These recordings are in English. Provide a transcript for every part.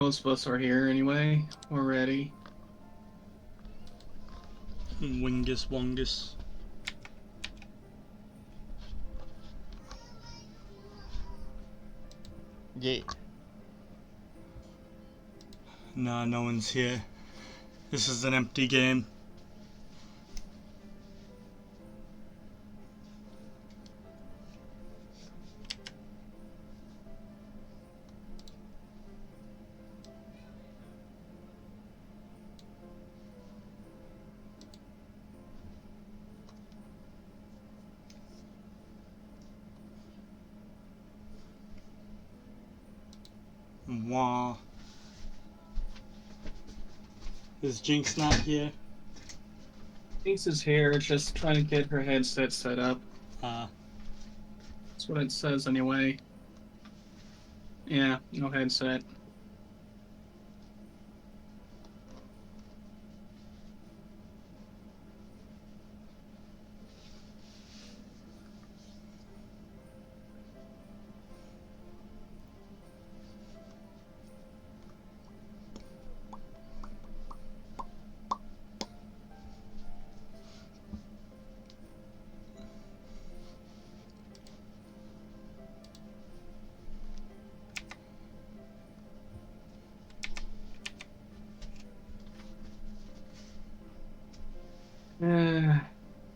Most of us are here anyway. We're ready. Wingus Wongus. Yeah. Nah, no one's here. This is an empty game. Wah. Is Jinx not here? Jinx is here, just trying to get her headset set up. Ah. That's what it says anyway. Yeah, no headset.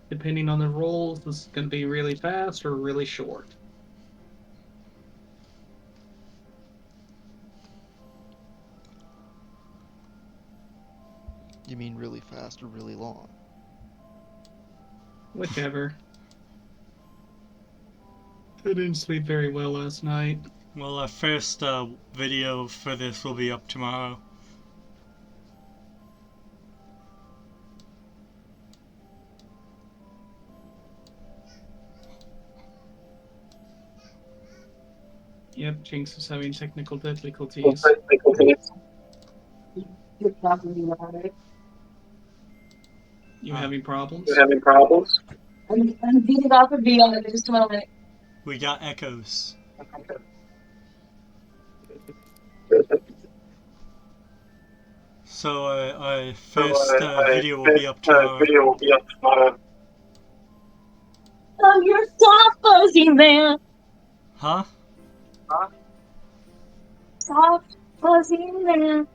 Depending on the rolls, this is going to be really fast or really short. You mean really fast or really long? Whichever. I didn't sleep very well last night. Well, our first video for this will be up tomorrow. Yep, Jinx is having technical difficulties. You're talking about it. You having problems? You're having problems? I'm beating off a V on it in just a moment. We got echoes. So our first video will be up tomorrow. Oh, you're soft fuzzy man. Huh? Soft fuzzy man.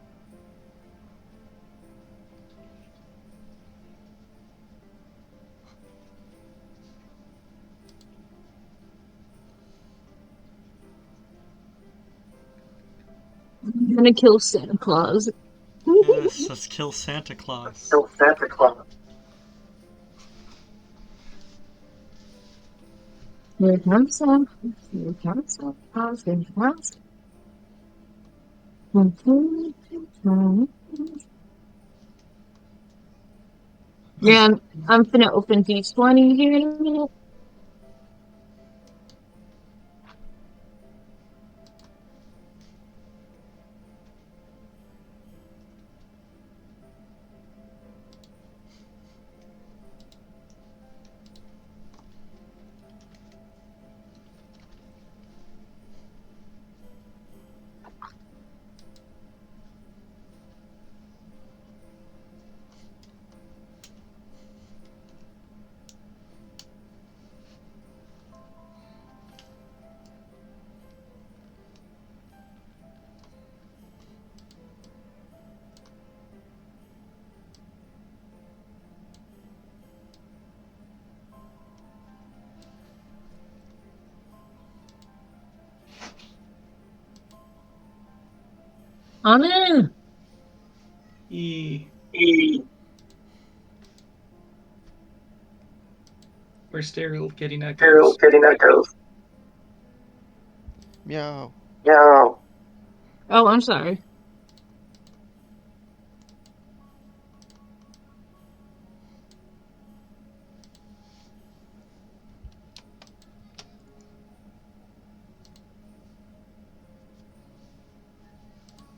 I'm gonna kill Santa Claus. Yes, let's kill Santa Claus. Santa Claus. Here comes Santa. Here comes Santa Claus. Here comes. Yeah, I'm finna open D20 here in a minute. I'm in. We're still getting echoes. Meow. Oh, I'm sorry.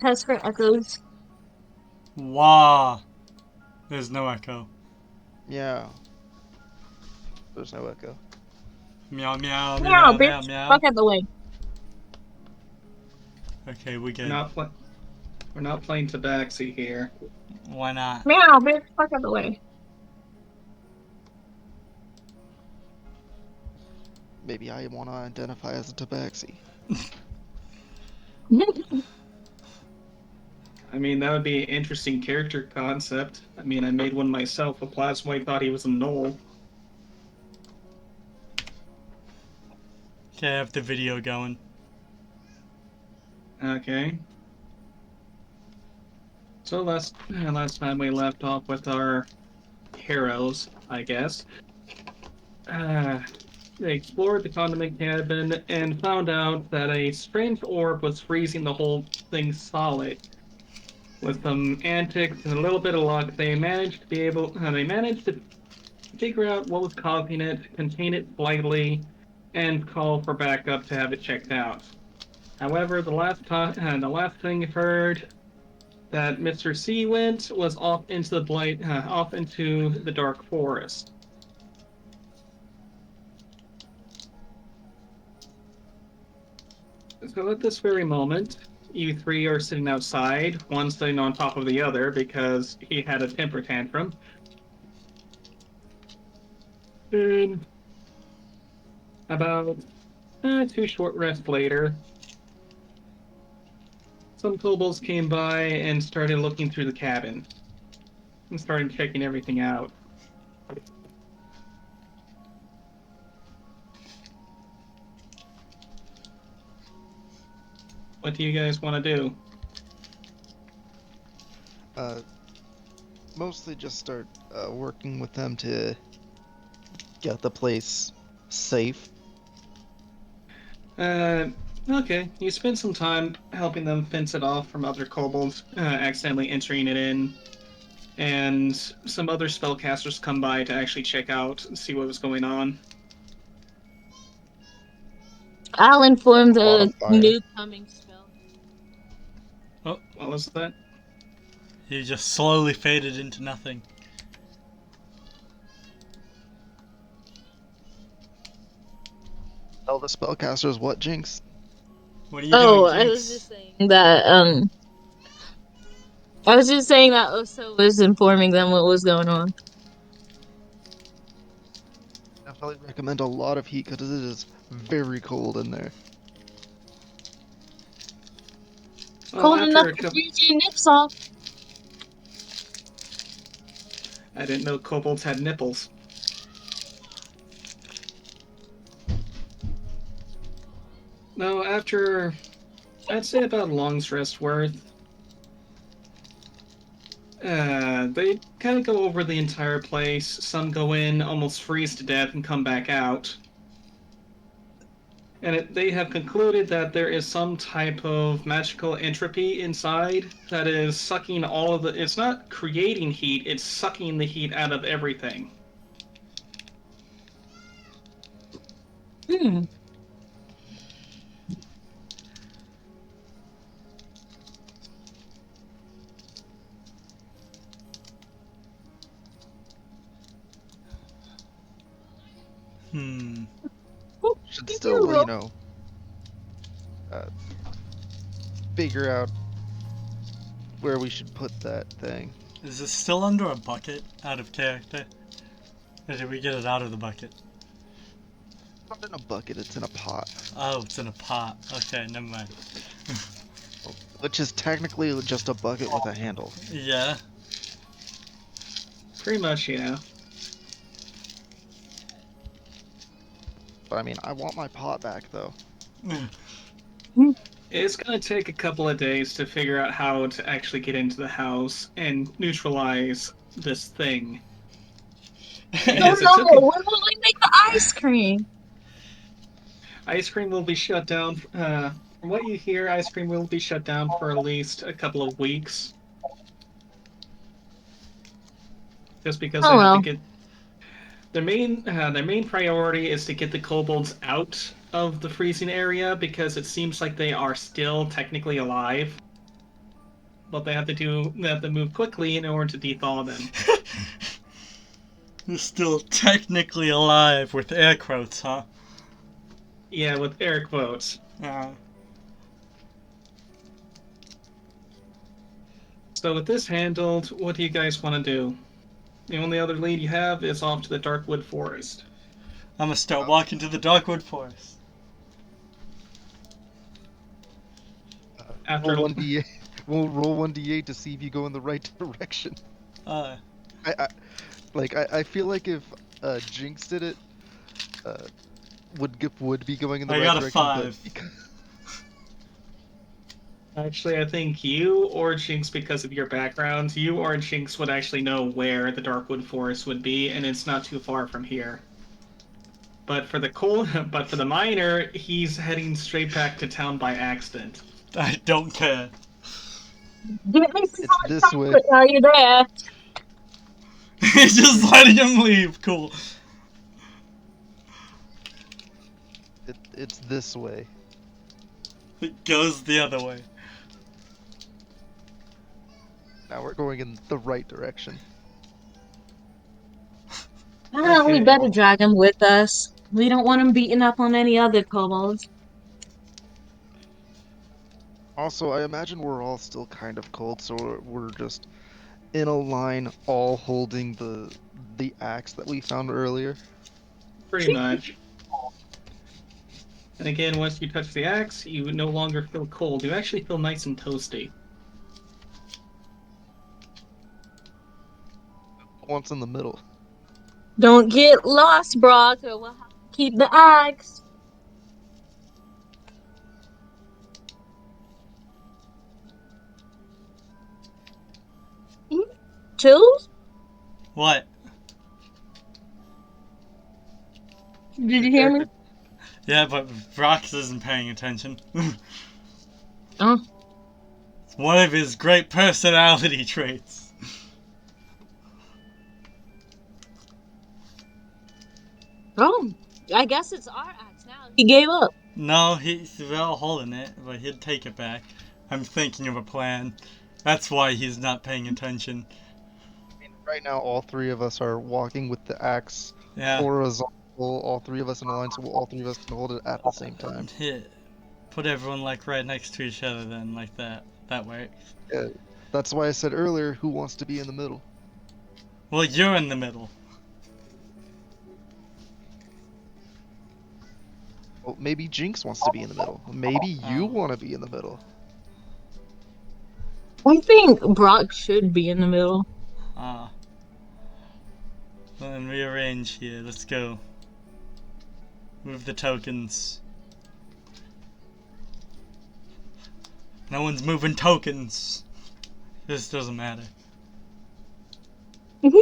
Test for echoes. Wah. There's no echo. Meow. There's no echo. Meow meow Meow, meow meow bitch. meow. Fuck out the way. Okay, we good. Not what? We're not playing Tabaxi here. Why not? Meow, get the fuck out of the way. Maybe I want to identify as a tabaxi. I mean, that would be an interesting character concept. I mean, I made one myself. A plasmoid thought he was a knoll. Okay, I have the video going. Okay. So last time we left off with our heroes, I guess. They explored the condiment cabin and found out that a strange orb was freezing the whole thing solid. With some antics and a little bit of luck, they managed to figure out what was causing it, contain it slightly, and call for backup to have it checked out. However, the last thing heard that Mr. C went was off into the dark forest. So at this very moment, you three are sitting outside, one sitting on top of the other because he had a temper tantrum. And about 2 short rests later, some kobolds came by and started looking through the cabin and started checking everything out. What do you guys want to do? Mostly just start working with them to get the place safe. Okay. You spend some time helping them fence it off from other kobolds accidentally entering it in, and some other spellcasters come by to actually check out and see what was going on. I'll inform A lot the of fire. new coming spell. Oh, What was that? he just slowly faded into nothing. Tell the spellcasters what, Jinx? What are you Oh, doing, I was Jinx? just saying that, I was just saying that Oso was informing them what was going on. Definitely recommend a lot of heat because it is very cold in there. Well, Cold enough after a to couple, freeze your nips off. I didn't know kobolds had nipples. No, after I'd say about a long's rest worth, they kind of go over the entire place. Some go in, almost freeze to death, and come back out. And they have concluded that there is some type of magical entropy inside that is sucking all of the. It's not creating heat, it's sucking the heat out of everything. Hmm. Hmm. Should Did still, roll? uh, figure out where we should put that thing. Is this still under a bucket out of character? Or did we get it out of the bucket? It's not in a bucket, it's in a pot. Oh, it's in a pot. Okay, never mind. Which is technically just a bucket with a handle. Yeah. Pretty much, yeah. But I mean, I want my pot back though. It's going to take a couple of days to figure out how to actually get into the house and neutralize this thing. Oh Yes, it no, took when will we make the ice cream? Ice cream will be shut down. From what you hear, ice cream will be shut down for at least a couple of weeks. Just because Oh they have to well. get their main priority is to get the kobolds out of the freezing area because it seems like they are still technically alive. But they have to move quickly in order to dethaw them. You're still technically alive with air quotes, huh? Yeah, with air quotes. So with this handled, what do you guys want to do? The only other lead you have is off to the Darkwood Forest. I'm gonna start walking to the Darkwood Forest. After Roll 1d8. We'll roll 1d8 to see if you go in the right direction. Uh, I feel like if Jinx did it, would be going in the I right got a direction. 5. Actually, I think you or Jinx, because of your background, you or Jinx would actually know where the Darkwood Forest would be, and it's not too far from here. But for the miner, he's heading straight back to town by accident. I don't care. Get me some It's hot this way. chocolate while you're there. Just letting him leave. Cool. It's this way. It goes the other way. Now we're going in the right direction. Ah, we Okay. better drag him with us. We don't want him beating up on any other kobolds. Also, I imagine we're all still kind of cold, so we're just in a line, all holding the axe that we found earlier. Pretty much. And again, once you touch the axe, you no longer feel cold. You actually feel nice and toasty. Once in the middle. Don't get lost, Brock, or we'll have to keep the axe. Chills? What? Did you hear me? Yeah, but Brox isn't paying attention. Oh. It's one of his great personality traits. Oh. I guess it's our axe now. He gave up. No, he's well holding it, but he'd take it back. I'm thinking of a plan. That's why he's not paying attention. I mean, right now, all three of us are walking with the axe Yeah. horizontal. All three of us in a line, so all three of us can hold it at the same time. Hit. Put everyone like right next to each other then, like that. That way. Yeah, that's why I said earlier, who wants to be in the middle? Well, you're in the middle. Well, maybe Jinx wants to be in the middle. Maybe you Oh. want to be in the middle. I think Brock should be in the middle. Ah. Then rearrange here. Let's go. Move the tokens. No one's moving tokens. This doesn't matter. This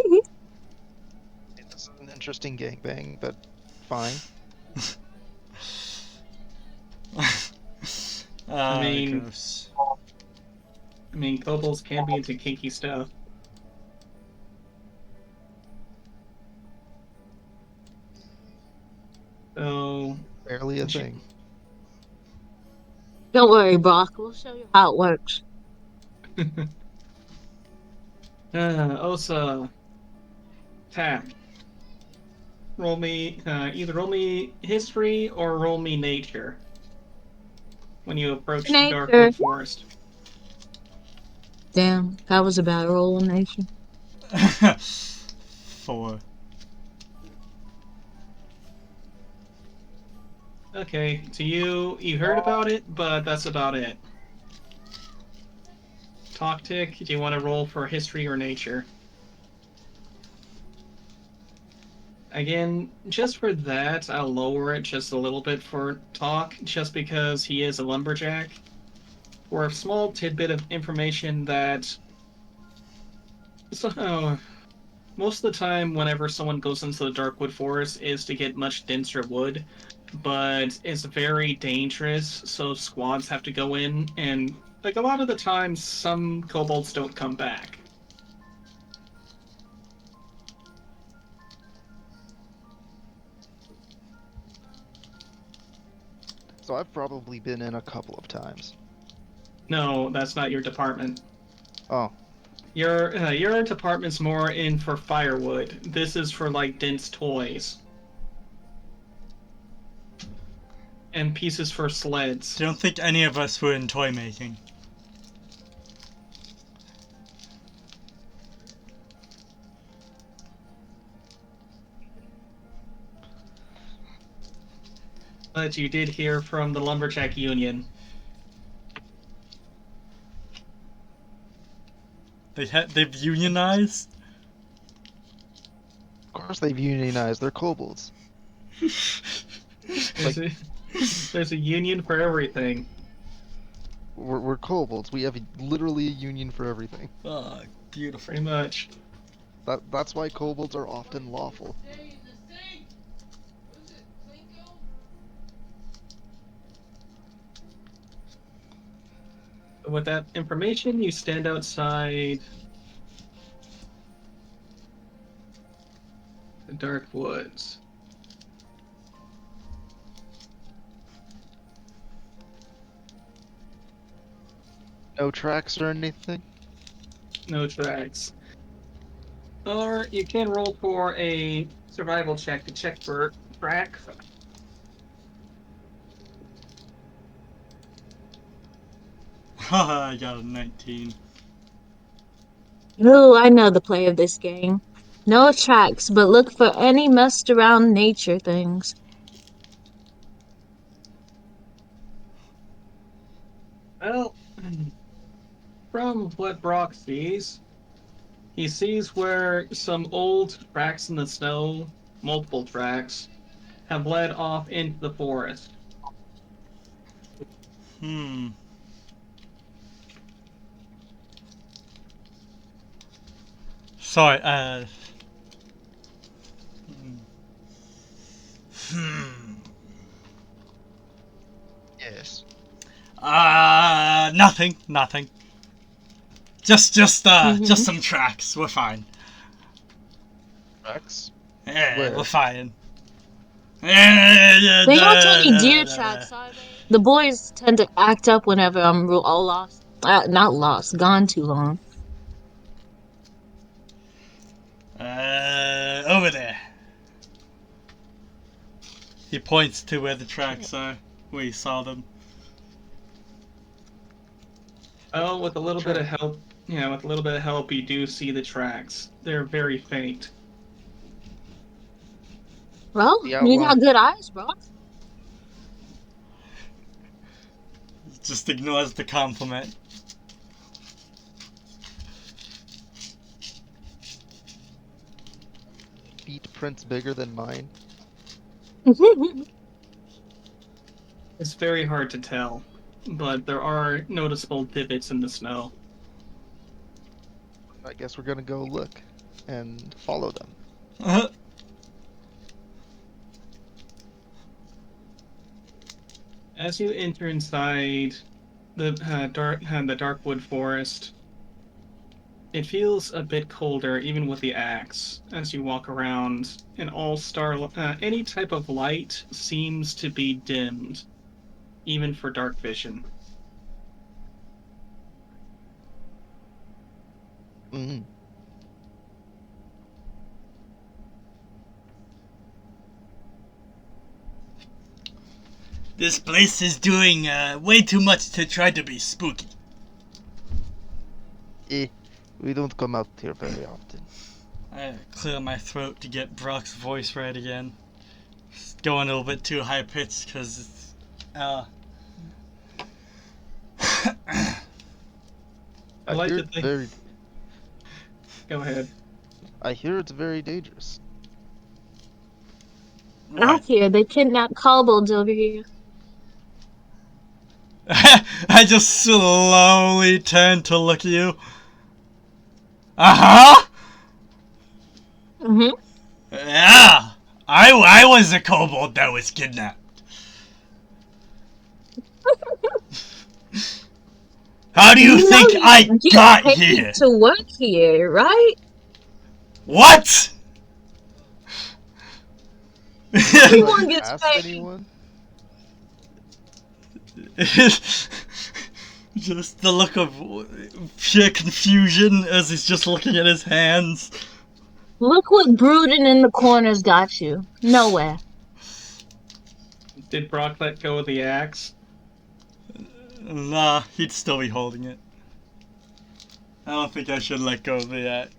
is an interesting gangbang, but fine. Ah, mean- gross. I mean, kobolds can be into kinky stuff. So, Barely a thing. Don't worry, Brock. We'll show you how it works. Osa, tap. Roll me, either roll me history or roll me nature. When you approach the Nature. Darkwood Forest. Damn, that was a bad roll, Nation. 4. Okay, so you heard about it, but that's about it. Toctic, do you want to roll for history or nature? Again, just for that, I'll lower it just a little bit for Talk, just because he is a lumberjack. For a small tidbit of information that... So, most of the time, whenever someone goes into the Darkwood Forest, is to get much denser wood, but it's very dangerous, so squads have to go in, and like a lot of the times, some kobolds don't come back. So I've probably been in a couple of times. No, that's not your department. Oh, Your department's more in for firewood. This is for like dense toys. And pieces for sleds. I don't think any of us were in toy making. But you did hear from the Lumberjack Union. They've unionized? Of course they've unionized. They're kobolds. There's, a, there's a union for everything. We're kobolds. We have literally a union for everything. Oh, beautiful. Pretty much. That's why kobolds are often lawful. With that information, you stand outside the dark woods. No tracks or anything? No tracks. Or you can roll for a survival check to check for tracks. Haha, I got a 19. Ooh, I know the play of this game. No tracks, but look for any messed around nature things. Well, from what Brock sees, he sees where some old tracks in the snow, multiple tracks, have led off into the forest. Hmm. Sorry, Hmm. Yes. Nothing. Just Mm-hmm. some tracks. We're fine. Tracks? Yeah, Where? we're fine. They aren't any deer tracks, are they? The boys tend to act up whenever I'm all lost. Not lost, gone too long. Over there. He points to where the tracks are. We saw them. Well, with a little bit of help, with a little bit of help, you do see the tracks. They're very faint. Well, The you got outline. good eyes, bro. Just ignores the compliment. Feet prints bigger than mine. It's very hard to tell, but there are noticeable divots in the snow. I guess we're gonna go look and follow them. As you enter inside the dark wood forest, it feels a bit colder, even with the axe. As you walk around, any type of light seems to be dimmed, even for dark vision. Mm. This place is doing way too much to try to be spooky. We don't come out here very often. I clear my throat to get Brock's voice right again. It's going a little bit too high pitched because it's. I like hear to it's think. very. Go ahead. I hear it's very dangerous. Out here, they kidnapped kobolds over here. I just slowly turn to look at you. Uh-huh! Mm-hmm. Yeah! I was the kobold that was kidnapped. How do you think I get got paid here? to work here, right? What? Everyone Have you gets asked paid. anyone? Just the look of pure confusion as he's just looking at his hands. Look what brooding in the corners got you. Nowhere. Did Brock let go of the axe? Nah, he'd still be holding it. I don't think I should let go of the axe.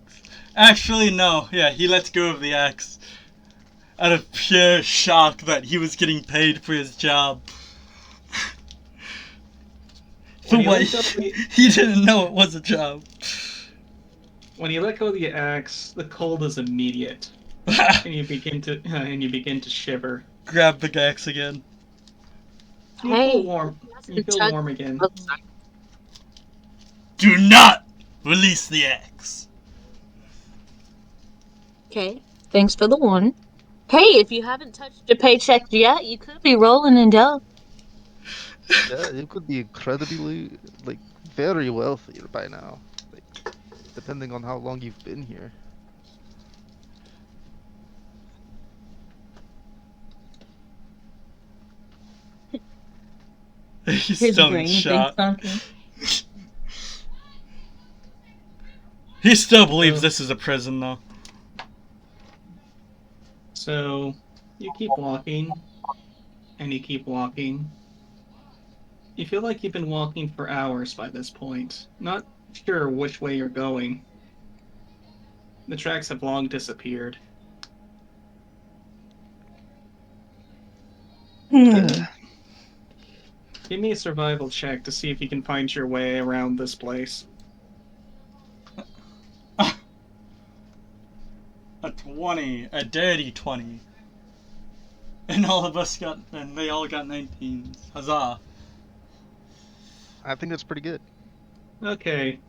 Actually, no. Yeah, he lets go of the axe. out of pure shock that he was getting paid for his job. For When you what let go of the, he didn't know it was a job. when you let go of the axe, the cold is immediate, and you begin to shiver. Grab the axe again. You feel Hey, warm. he You hasn't feel touched. warm again. Oh, sorry. Do not release the axe. Okay, thanks for the warning. Hey, if you haven't touched your paycheck yet, you could be rolling in dough. Yeah, you could be incredibly, like, very wealthy by now. Like, depending on how long you've been here. He's His still in brain thinks shock. something. He still believes So, this is a prison, though. so you keep walking, and you keep walking. You feel like you've been walking for hours by this point, not sure which way you're going. The tracks have long disappeared. Hmm. Give me a survival check to see if you can find your way around this place. A 20. A dirty 20. And all of us got, and they all got 19s. Huzzah. I think that's pretty good. Okay.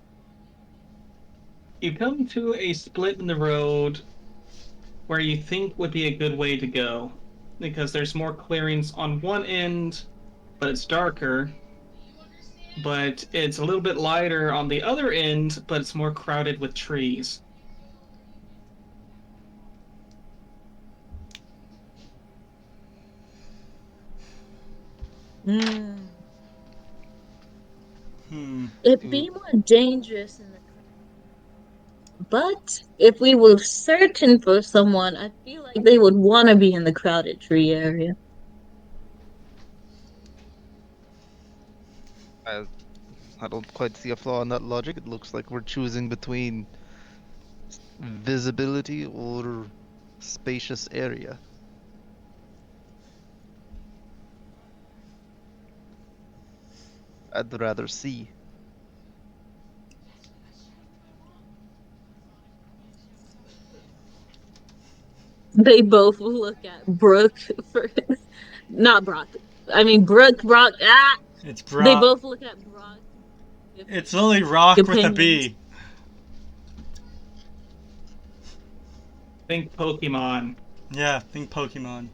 You come to a split in the road where you think would be a good way to go, because there's more clearings on one end, but it's darker. But it's a little bit lighter on the other end, but it's more crowded with trees. Hmm. Hmm. It'd Ooh, be more dangerous in the but if we were searching for someone, I feel like they would want to be in the crowded tree area. I, I don't quite see a flaw in that logic. It looks like we're choosing between visibility or spacious area. I'd rather see. They both look at Brooke for not Brock. I mean Brooke, Brock. Ah, It's they Brock. both look at Brock. If It's only Rock with a opinions. B. Think Pokemon. Yeah, think Pokemon.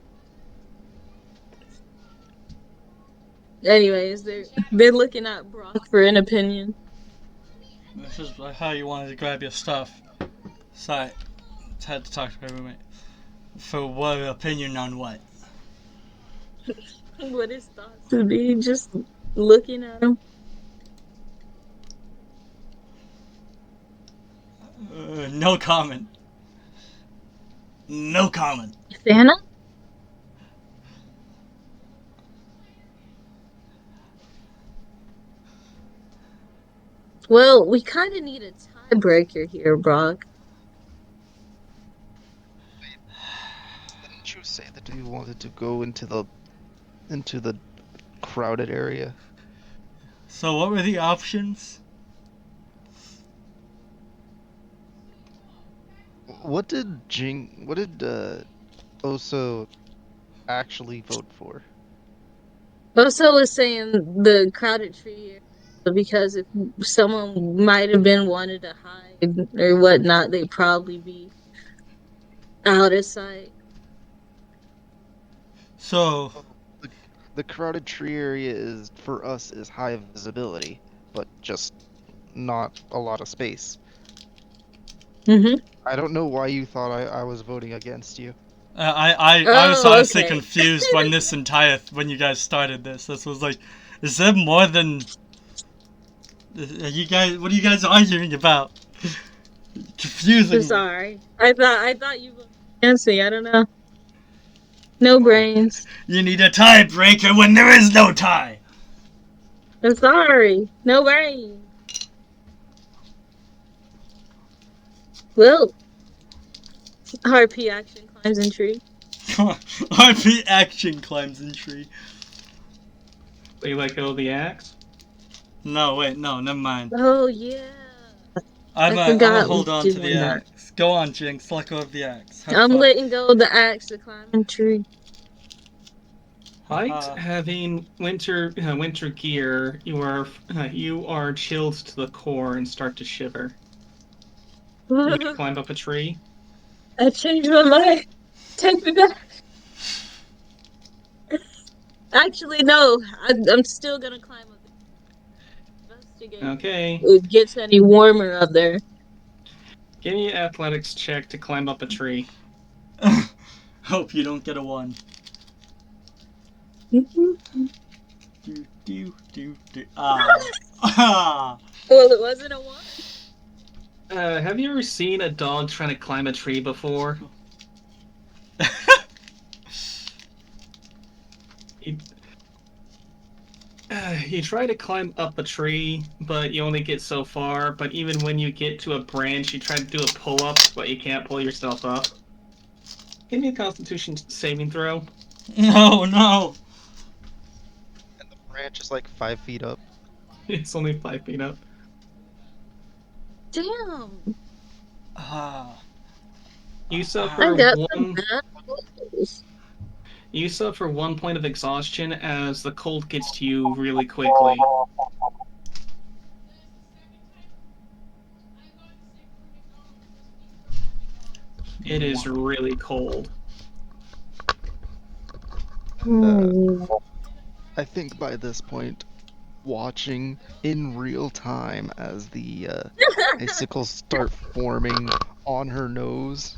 Anyways, they're looking at Brock for an opinion. This is how you wanted to grab your stuff. So I had to talk to my roommate. For what opinion on what? What his thoughts would be, just looking at him. No comment. No comment. Santa? Well, we kind of need a tiebreaker here, Brock. Didn't you say that you wanted to go into the crowded area? So what were the options? What did Oso actually vote for? Oso was saying the crowded tree area because if someone might have been wanted to hide or whatnot, they'd probably be out of sight. So Oh, the the crowded tree area is for us is high visibility, but just not a lot of space. Mm-hmm. I don't know why you thought I was voting against you. I was Oh, honestly okay. confused when when you guys started this. This was like, is there more than? Are you guys? What are you guys arguing about? I'm Confusing me. sorry. I thought you would answer me. I don't know. No Oh, brains. You need a tiebreaker when there is no tie. I'm sorry. No brains. Well, RP action climbs in tree. RP action climbs in tree. So you let go of the axe. No, wait, no, never mind. Oh yeah, I'm I gonna forgot we hold on to the doing that. axe. Go on, Jinx. Let go of the axe. Have I'm fun. letting go of the axe to climb a tree. Despite Uh, having winter gear, you are chilled to the core and start to shiver. You may climb up a tree. I changed my mind. Take me back. Actually, no. I'm still gonna climb up there. Investigate if Okay, it gets any warmer up there. give me an athletics check to climb up a tree. hope you don't get a 1. Well, Ah. it wasn't a one. Have you ever seen a dog trying to climb a tree before? You, you try to climb up a tree, but you only get so far. But even when you get to a branch, you try to do a pull up, but you can't pull yourself up. Give me a Constitution saving throw. No, no. And the branch is like 5 feet up. It's only 5 feet up. Damn. Ah. You I suffer got some one. bad rolls. You suffer 1 point of exhaustion as the cold gets to you really quickly. It is really cold. And Hmm. I think by this point, watching in real time as the icicles start forming on her nose,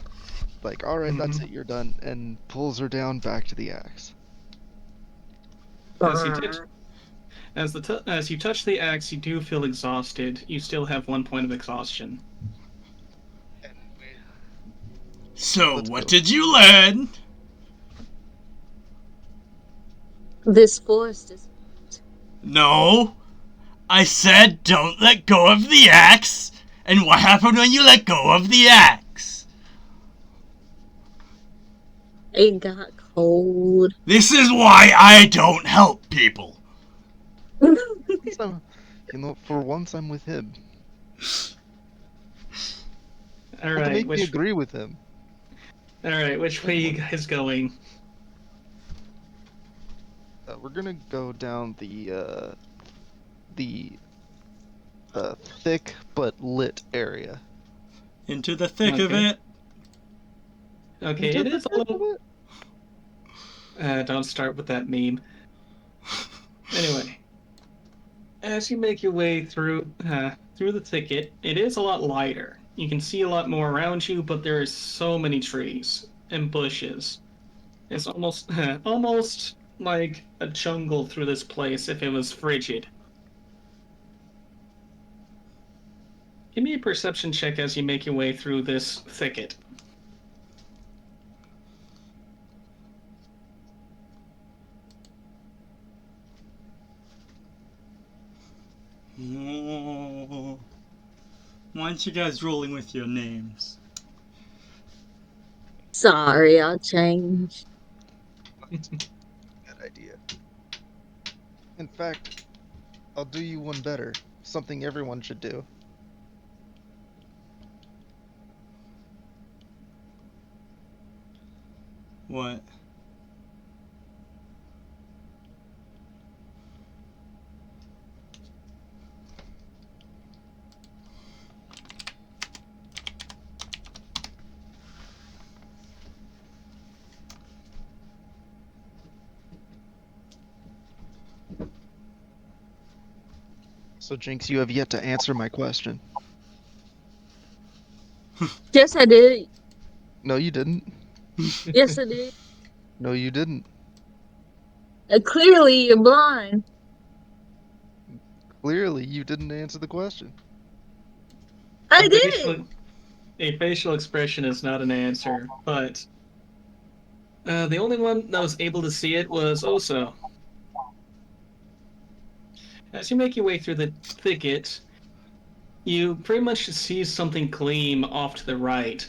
like, all right, that's Mhm. it, you're done, and pulls her down back to the axe. As you touch, as you touch the axe, you do feel exhausted. You still have 1 point of exhaustion. And So, let's what go. did you learn? This forest is. No. I said don't let go of the axe. And what happened when you let go of the axe? It got cold. This is why I don't help people. Once I'm, for once I'm with him. All Well, to right, make me agree with him. which way you guys going? We're gonna go down the thick but lit area. Into the thick of Okay. it. Okay, Into it the is a thick of little. it. Don't start with that meme. Anyway, as you make your way through the thicket, it is a lot lighter. You can see a lot more around you, but there is so many trees and bushes. It's almost almost like a jungle through this place if it was frigid. Give me a perception check as you make your way through this thicket. Oh. Why aren't you guys rolling with your names? Sorry, I'll change. Good idea. In fact, I'll do you one better. Something everyone should do. What? So, Jinx, you have yet to answer my question. Yes, I did. No, you didn't. Yes, I did. No, you didn't. Clearly, you're blind. Clearly, you didn't answer the question. I A did. facial a facial expression is not an answer, but the only one that was able to see it was Oso. As you make your way through the thicket, you pretty much see something gleam off to the right.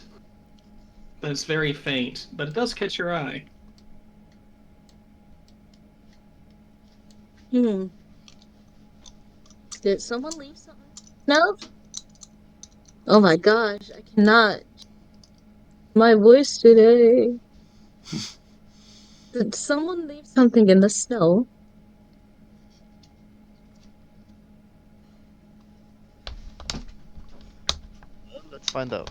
But it's very faint, but it does catch your eye. Hmm. Did someone leave something? No. Oh my gosh, I cannot. My voice today. Did someone leave something in the snow? Let's find out.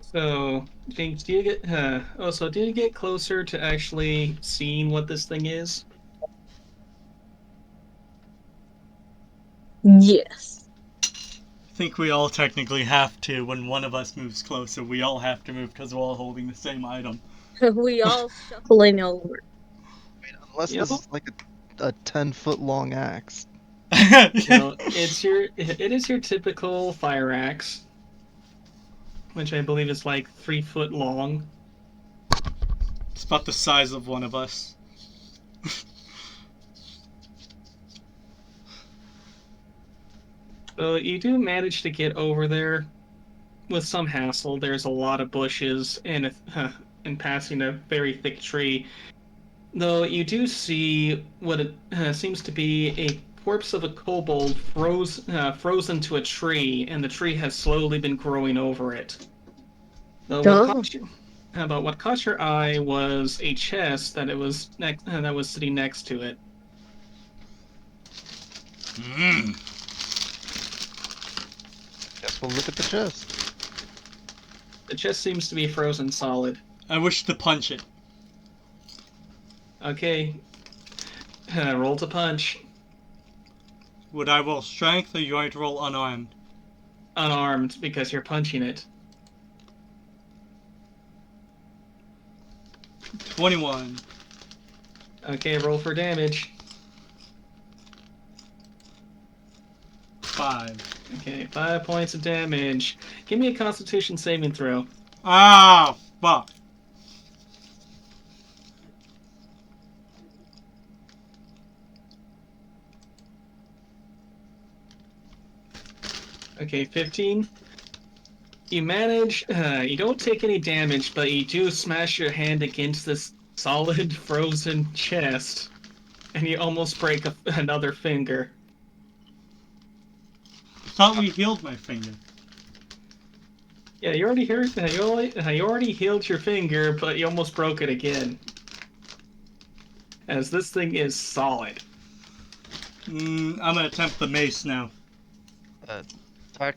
So, James, do you get do you get closer to actually seeing what this thing is? Yes. I think we all technically have to. When one of us moves closer, we all have to move because we're all holding the same item. We all shuffling over. Unless You this know, is like a 10-foot long axe. it is your typical fire axe, which I believe is like 3 foot long. It's about the size of one of us. So you do manage to get over there with some hassle. There's a lot of bushes and passing a very thick tree. Though you do see what it seems to be a corpse of a kobold frozen to a tree, and the tree has slowly been growing over it. Though Oh, what caught your eye was a chest that was sitting next to it. Mm. Guess we'll look at the chest. The chest seems to be frozen solid. I wish to punch it. Okay, roll to punch. Would I roll strength or are you going to roll unarmed? Unarmed because you're punching it. 21. Okay, roll for damage. 5. Okay, 5 points of damage. Give me a Constitution saving throw. Ah, fuck. Okay, 15. You manage. You don't take any damage, but you do smash your hand against this solid frozen chest, and you almost break another finger. Thought we healed my finger. Yeah, you already heard. You already healed your finger, but you almost broke it again. As this thing is solid. I'm gonna attempt the mace now.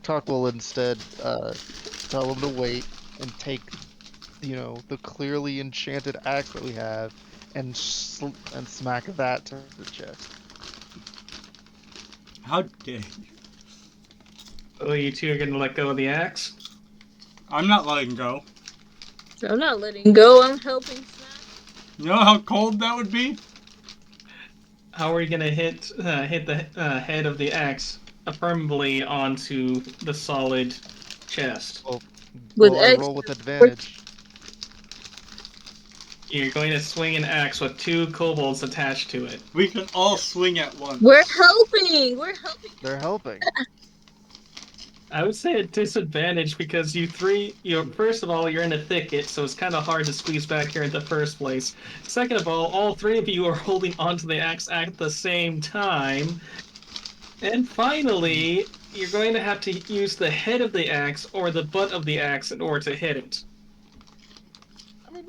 Talk will instead tell him to wait and take, the clearly enchanted axe that we have and smack that to the chest. How dare you? Oh, you two are gonna let go of the axe. I'm not letting go. I'm not letting go. I'm helping smash. You know how cold that would be? How are you gonna hit the head of the axe firmly onto the solid chest? Well, With I roll with advantage. You're going to swing an axe with 2 kobolds attached to it. We can all swing at once. We're helping. We're helping. They're helping. I would say a disadvantage because first of all, you're in a thicket, so it's kind of hard to squeeze back here in the first place. Second of all 3 of you are holding onto the axe at the same time. And finally, you're going to have to use the head of the axe or the butt of the axe in order to hit it. I mean,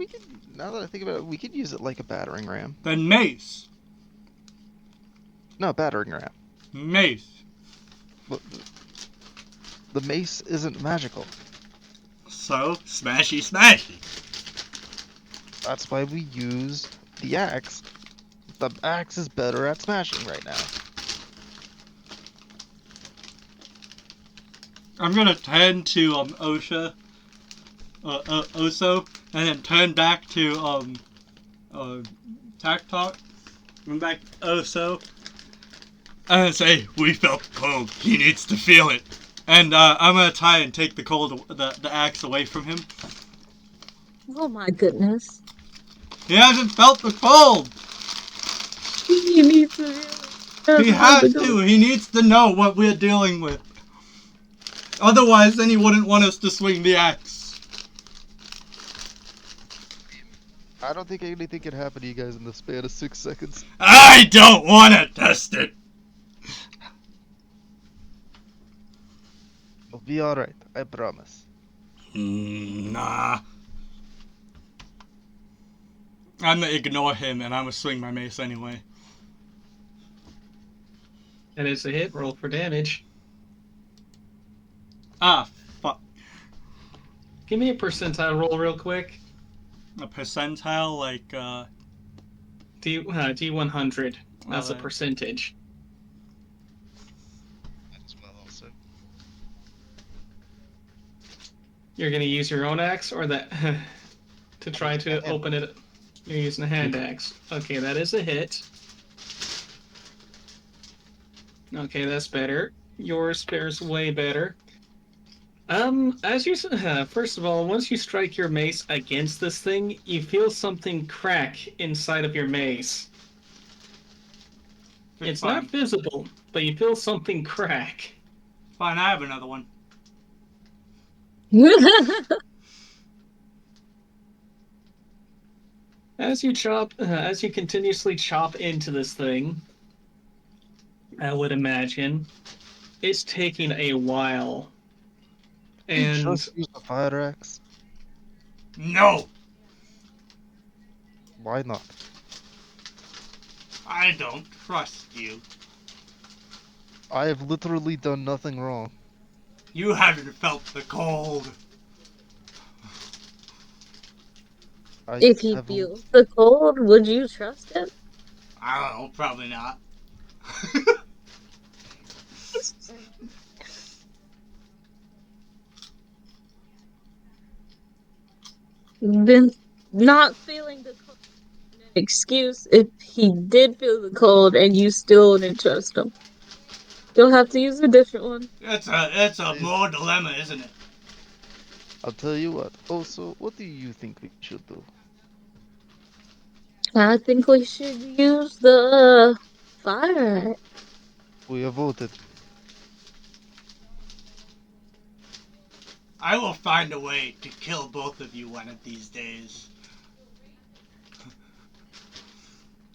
now that I think about it, we could use it like a battering ram. Then mace. No, battering ram. Mace. But the mace isn't magical. So, smashy smashy. That's why we use the axe. The axe is better at smashing right now. I'm gonna turn to Oso, and then turn back to Talk, and back to Oso, and say, "We felt the cold. He needs to feel it." And I'm gonna try and take the axe away from him. Oh my goodness. He hasn't felt the cold. He needs to really. He has to. He needs to know what we're dealing with. Otherwise, then he wouldn't want us to swing the axe. I don't think anything can happen to you guys in the span of 6 seconds. I don't want to test it. You'll be alright, I promise. Nah. I'm gonna ignore him and I'm gonna swing my mace anyway. And it's a hit. Roll for damage. Ah, fuck. Give me a percentile roll real quick. A percentile, like, D100. That's a Alright. percentage. As well, also. You're gonna use your own axe or that to try to open it. You're using a hand axe. Okay, that is a hit. Okay, that's better. Yours fares way better. As you first of all, once you strike your mace against this thing, you feel something crack inside of your mace. It's fine. not visible, but you feel something crack. Fine, I have another one. As you continuously chop into this thing, I would imagine it's taking a while. You And just use the fire axe? No! Why not? I don't trust you. I have literally done nothing wrong. You haven't felt the cold. I If he have feels the cold, would you trust him? I don't know, probably not. Then not feeling the cold is an excuse if he did feel the cold and you still wouldn't trust him. You'll have to use a different one. It's a more dilemma, isn't it? I'll tell you what. Also, what do you think we should do? I think we should use the fire. We have voted. I will find a way to kill both of you one of these days.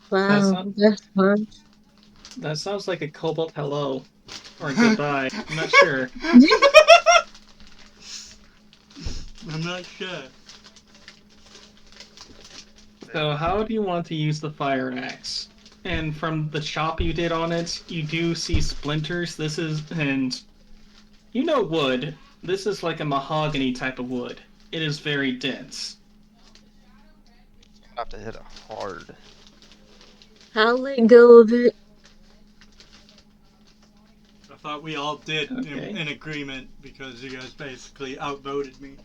Wow, not- that's hard. that sounds like a cobalt hello or goodbye. I'm not sure. I'm not sure. So, how do you want to use the fire axe? And from the chop you did on it, you do see splinters. And you know wood. This is like a mahogany type of wood. It is very dense. I have to hit it hard. I'll let go of it. I thought we all did Okay. in agreement because you guys basically outvoted me.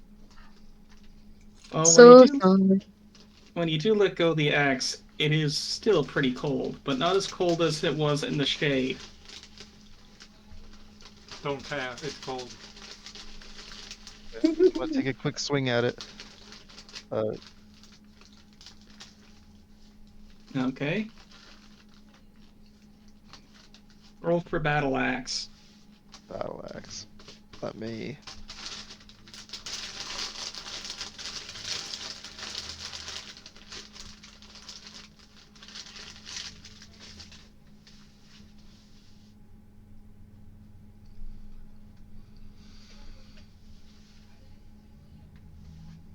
Well, So sorry. when you do let go of the axe, it is still pretty cold, but not as cold as it was in the shade. Don't care, it's cold. I'm gonna take a quick swing at it. Okay. Roll for battle axe. Battle axe. Let me.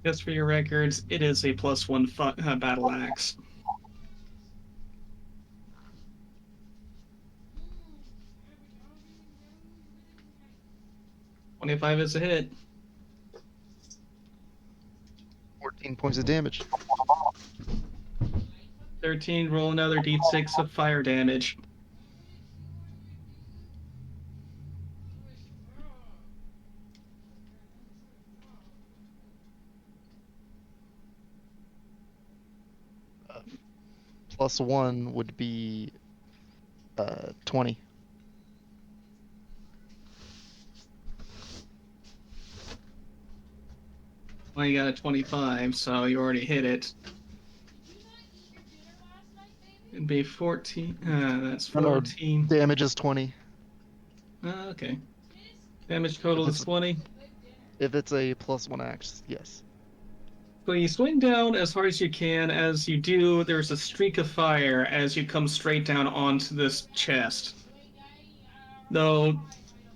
Just for your records, it is a +1 battle axe. $25 is a hit. 14 points of damage. 13, roll another d6 of fire damage. +1 would be 20. Well, you got a 25, so you already hit it. It'd be 14. That's No, no, 14. damage is 20. Okay. Damage total is 20. If it's a +1 axe, yes. So you swing down as hard as you can. As you do, there's a streak of fire as you come straight down onto this chest. Though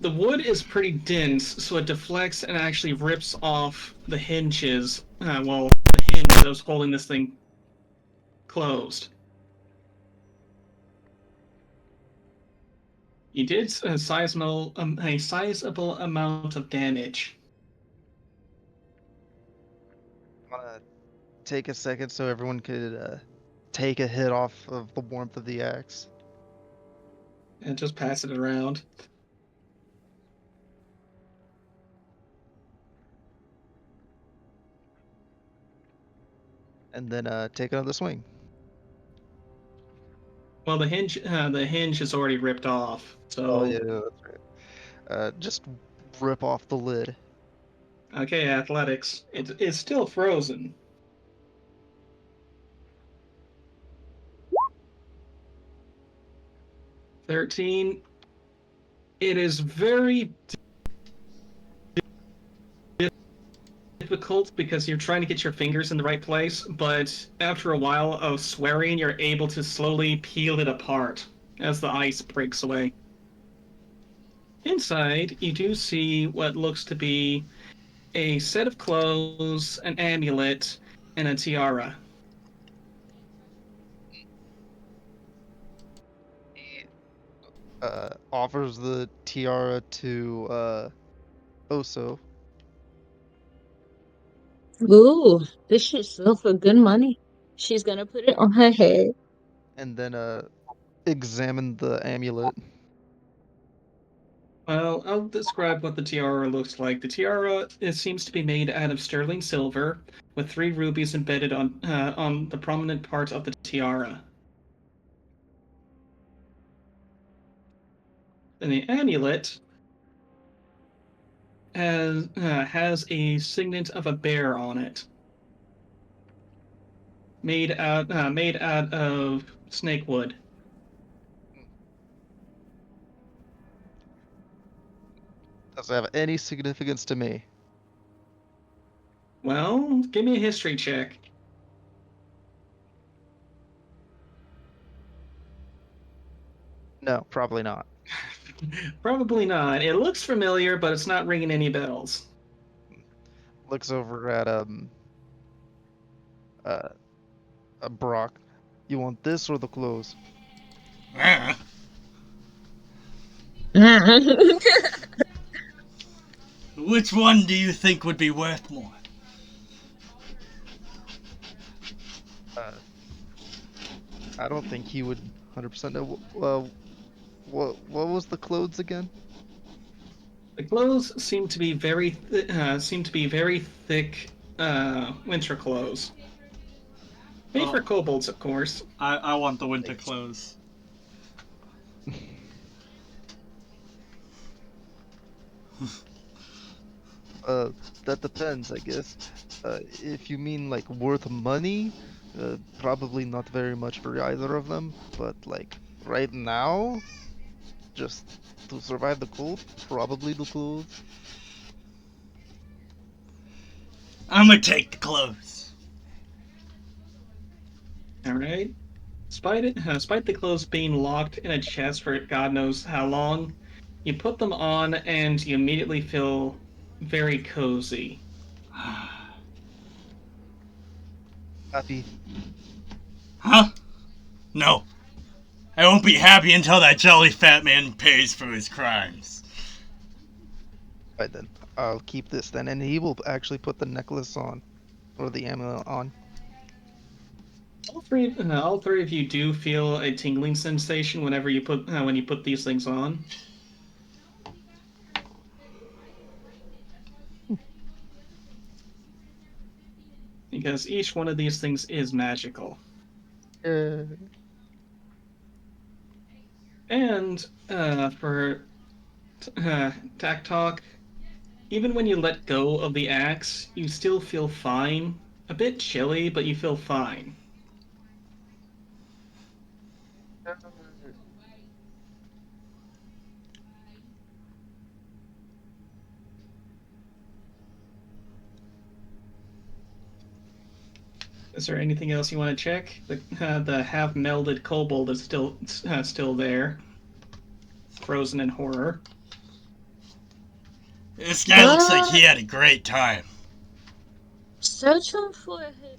the wood is pretty dense, so it deflects and actually rips off the hinges. The hinge that was holding this thing closed. You did a sizable amount of damage. I'm gonna take a second so everyone could take a hit off of the warmth of the axe. And just pass it around. And then take another swing. Well, the hinge is already ripped off. Oh So yeah, that's right. Just rip off the lid. okay, athletics. It's still frozen. 13. It is very difficult because you're trying to get your fingers in the right place, but after a while of swearing, you're able to slowly peel it apart as the ice breaks away. Inside, you do see what looks to be a set of clothes, an amulet, and a tiara. He offers the tiara to Oso, Ooh, this should sell for good money. She's gonna put it on her head. and then examine the amulet. Well, I'll describe what the tiara looks like. The tiara it seems to be made out of sterling silver, with 3 rubies embedded on the prominent part of the tiara. And the amulet has a signet of a bear on it, made out of snake wood. Doesn't have any significance to me. Well, give me a history check. No, probably not. Probably not. It looks familiar, but it's not ringing any bells. Looks over at uh, Brock. You want this or the clothes? Ah, which one do you think would be worth more? Uh, I don't think he would 100% know. What was the clothes again? The clothes seem to be very thick winter clothes. Made for Oh, kobolds, of course. I want the winter clothes. That depends, I guess. If you mean like worth money, probably not very much for either of them. But like right now, just to survive the cold, probably the clothes. I'm gonna take the clothes. All right. Despite the clothes being locked in a chest for God knows how long, you put them on and you immediately feel very cozy. Happy. Huh? No. I won't be happy until that jolly fat man pays for his crimes. Right then, I'll keep this then, and he will actually put the necklace on, or the amulet on. All three of you do feel a tingling sensation when you put these things on. Because each one of these things is magical. Uh, And for Tack Talk, even when you let go of the axe, you still feel fine. A bit chilly, but you feel fine. Is there anything else you want to check? The half melded kobold is still there, frozen in horror. This guy looks like he had a great time. Search him for his.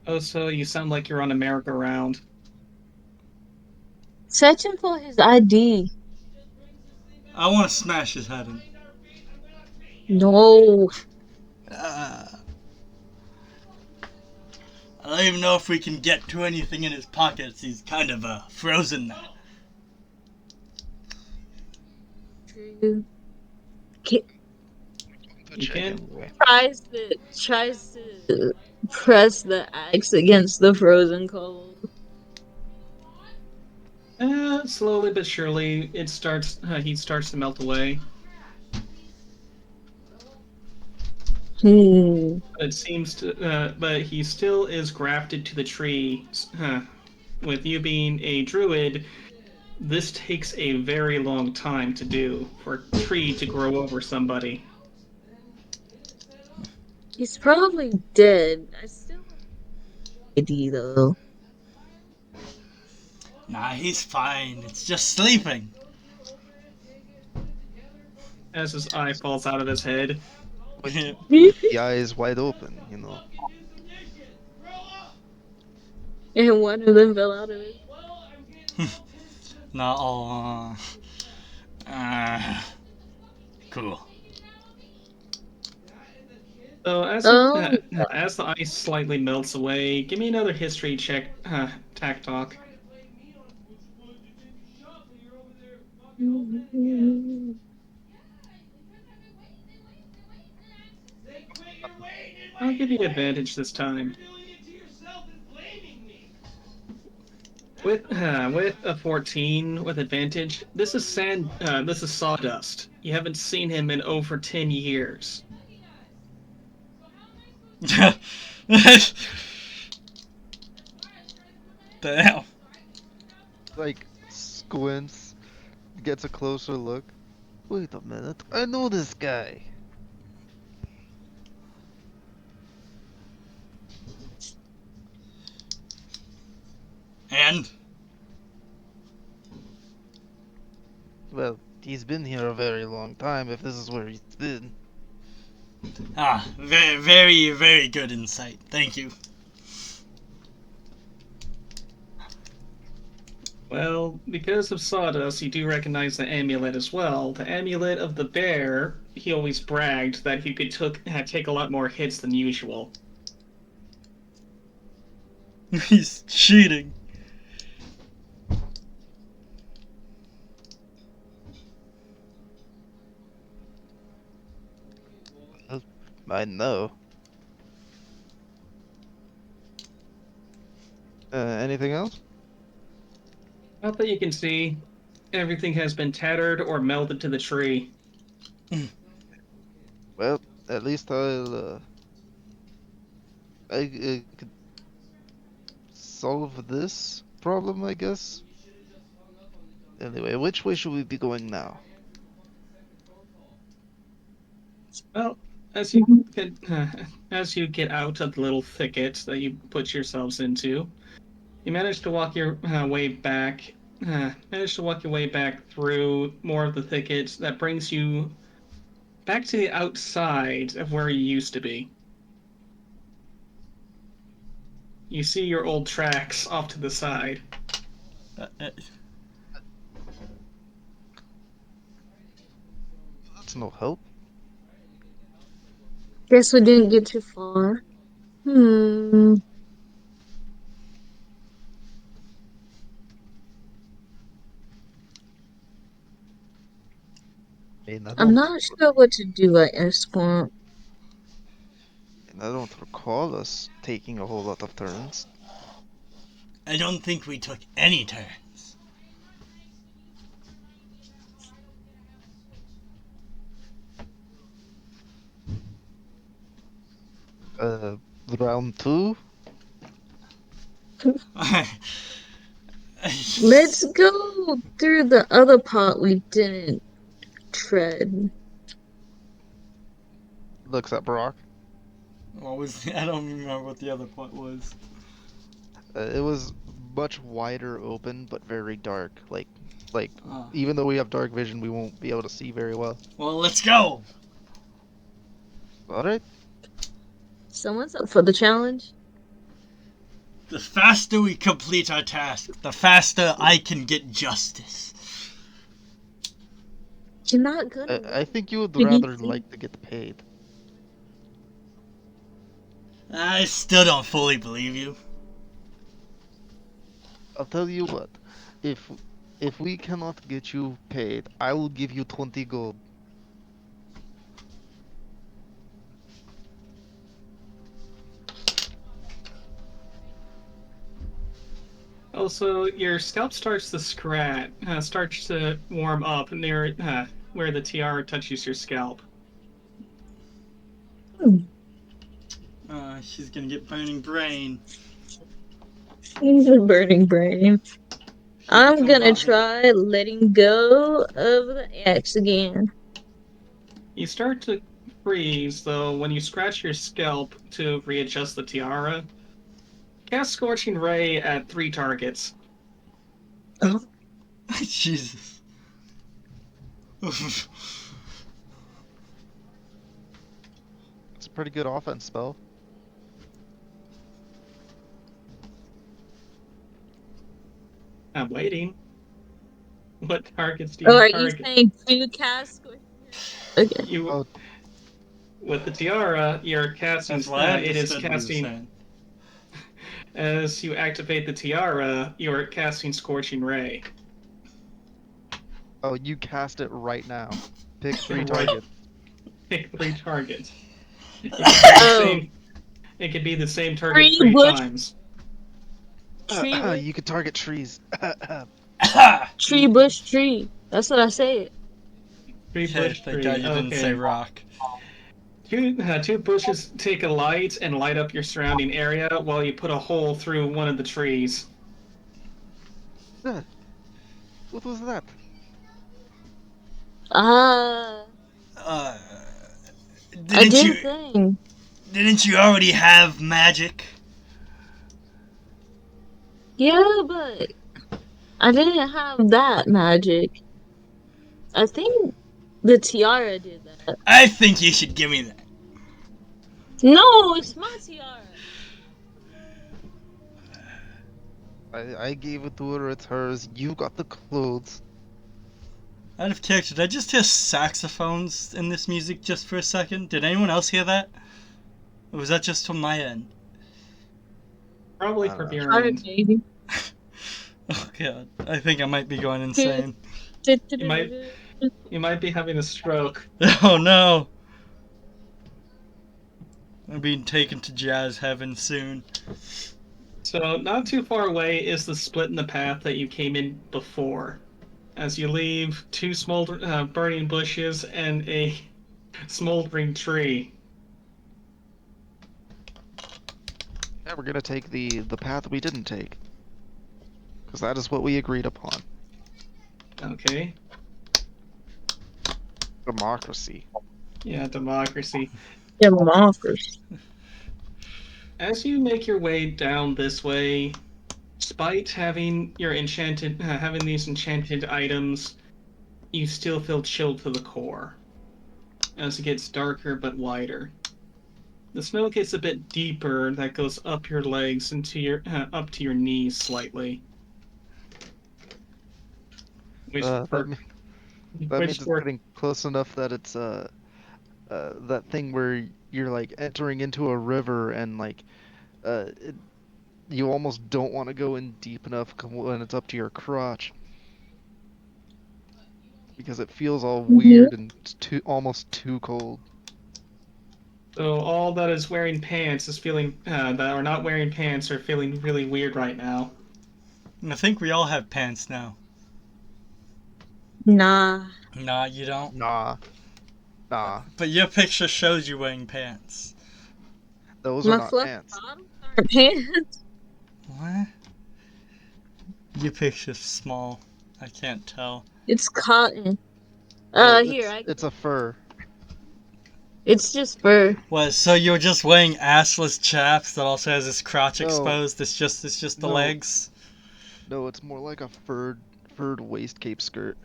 Oh, so you sound like you're on a merry-go-round. Search him for his ID. I want to smash his head in. No. I don't even know if we can get to anything in his pockets. He's kind of frozen now. True. You can. Anyway. Tries to press the axe against the frozen cold. Slowly but surely, he starts to melt away. It seems but he still is grafted to the tree. With you being a druid, this takes a very long time to do for a tree to grow over somebody. He's probably dead. I still have ID though. Nah, he's fine. It's just sleeping. As his eye falls out of his head. The eye is wide open, you know. And one of them fell out of it. Not all. Cool. So as the ice slightly melts away, give me another history check, tack talk. I'll give you advantage this time. With a 14 with advantage, this is sawdust. You haven't seen him in over 10 years. Damn. Like, squints, gets a closer look. Wait a minute, I know this guy. And Well, he's been here a very long time if this is where he's been. very, very, very good insight. Thank you. Well, because of sawdust, you do recognize the amulet as well. The amulet of the bear, he always bragged that he could take a lot more hits than usual. He's cheating. I know. Anything else? Not that you can see. Everything has been tattered or melted to the tree. Well, at least I could solve this problem, I guess. Anyway, which way should we be going now? Well, as you get out of the little thicket that you put yourselves into, you manage to walk your way back. Manage to walk your way back through more of the thickets that brings you back to the outside of where you used to be. You see your old tracks off to the side. That's no help. Guess we didn't get too far. I I'm don't, not sure what to do at Esquimalt. I don't recall us taking a whole lot of turns. I don't think we took any turns. Round two? Let's go through the other part we didn't tread. Looks at Brock. What was? I don't remember what the other point was. It was much wider open, but very dark. Like Oh. even though we have dark vision, we won't be able to see very well. Well, let's go. All right. Someone's up for the challenge. The faster we complete our task, the faster I can get justice. You're not gonna I think you would win. rather like to get paid. I still don't fully believe you. I'll tell you what. If if we cannot get you paid, I will give you 20 gold. Also, your scalp starts to warm up near where the tiara touches your scalp. She's gonna get burning brain. Burning brain. I'm gonna try letting go of the axe again. You start to freeze, though, when you scratch your scalp to readjust the tiara. Cast Scorching Ray at 3 targets. Oh, Jesus. It's a pretty good offense spell. I'm waiting. What targets do you are you target? saying two cast? Okay. You Oh, with the tiara, you're casting. That's what I It is understood what you were casting. saying. As you activate the tiara, you're casting Scorching Ray. oh, you cast it right now. Pick 3 Right. targets. Pick 3 targets. Oh, It could be the same target Tree 3 bush. times. Tree bush, You could target trees. tree bush, tree. That's what I said. 3 Okay, bush thank God tree. you didn't say Okay. rock. Two bushes take a light and light up your surrounding area while you put a hole through one of the trees. What was that? Ah, Uh, I didn't did you? a thing. Didn't you already have magic? Yeah, but I didn't have that magic. I think the tiara did that. I think you should give me that. No, it's my tiara. I gave it to her, it's hers. You got the clothes. Out of character, did I just hear saxophones in this music just for a second? Did anyone else hear that? Or was that just from my end? Probably I don't from know. your Tiara, end. baby. Oh god, I think I might be going insane. You might be having a stroke. Oh no! I'm being taken to jazz heaven soon. So not too far away is the split in the path that you came in before. As you leave 2 burning bushes and a smoldering tree. Yeah, we're gonna take the path we didn't take. Because that is what we agreed upon. Okay. Democracy. Yeah, democracy. Democracy. As you make your way down this way, despite having having these enchanted items, you still feel chilled to the core. As it gets darker but wider. The snow gets a bit deeper. That goes up your legs up to your knees slightly. Which That, for that which means it's for getting close enough that it's that thing where you're like entering into a river and like it, you almost don't want to go in deep enough when it's up to your crotch because it feels all Mhm. weird and it's almost too cold. So all that is wearing pants is feeling that are not wearing pants are feeling really weird right now. I think we all have pants now. Nah. Nah, you don't. Nah, nah, But your picture shows you wearing pants. those are My not fluffy pants. bottoms aren't pants. What? Your picture's small. I can't tell. It's cotton. Well, Here, it's a fur. It's just fur. What? So you're just wearing assless chaps that also has his crotch No. exposed? It's just the No. legs. No, it's more like a furred waist cape skirt.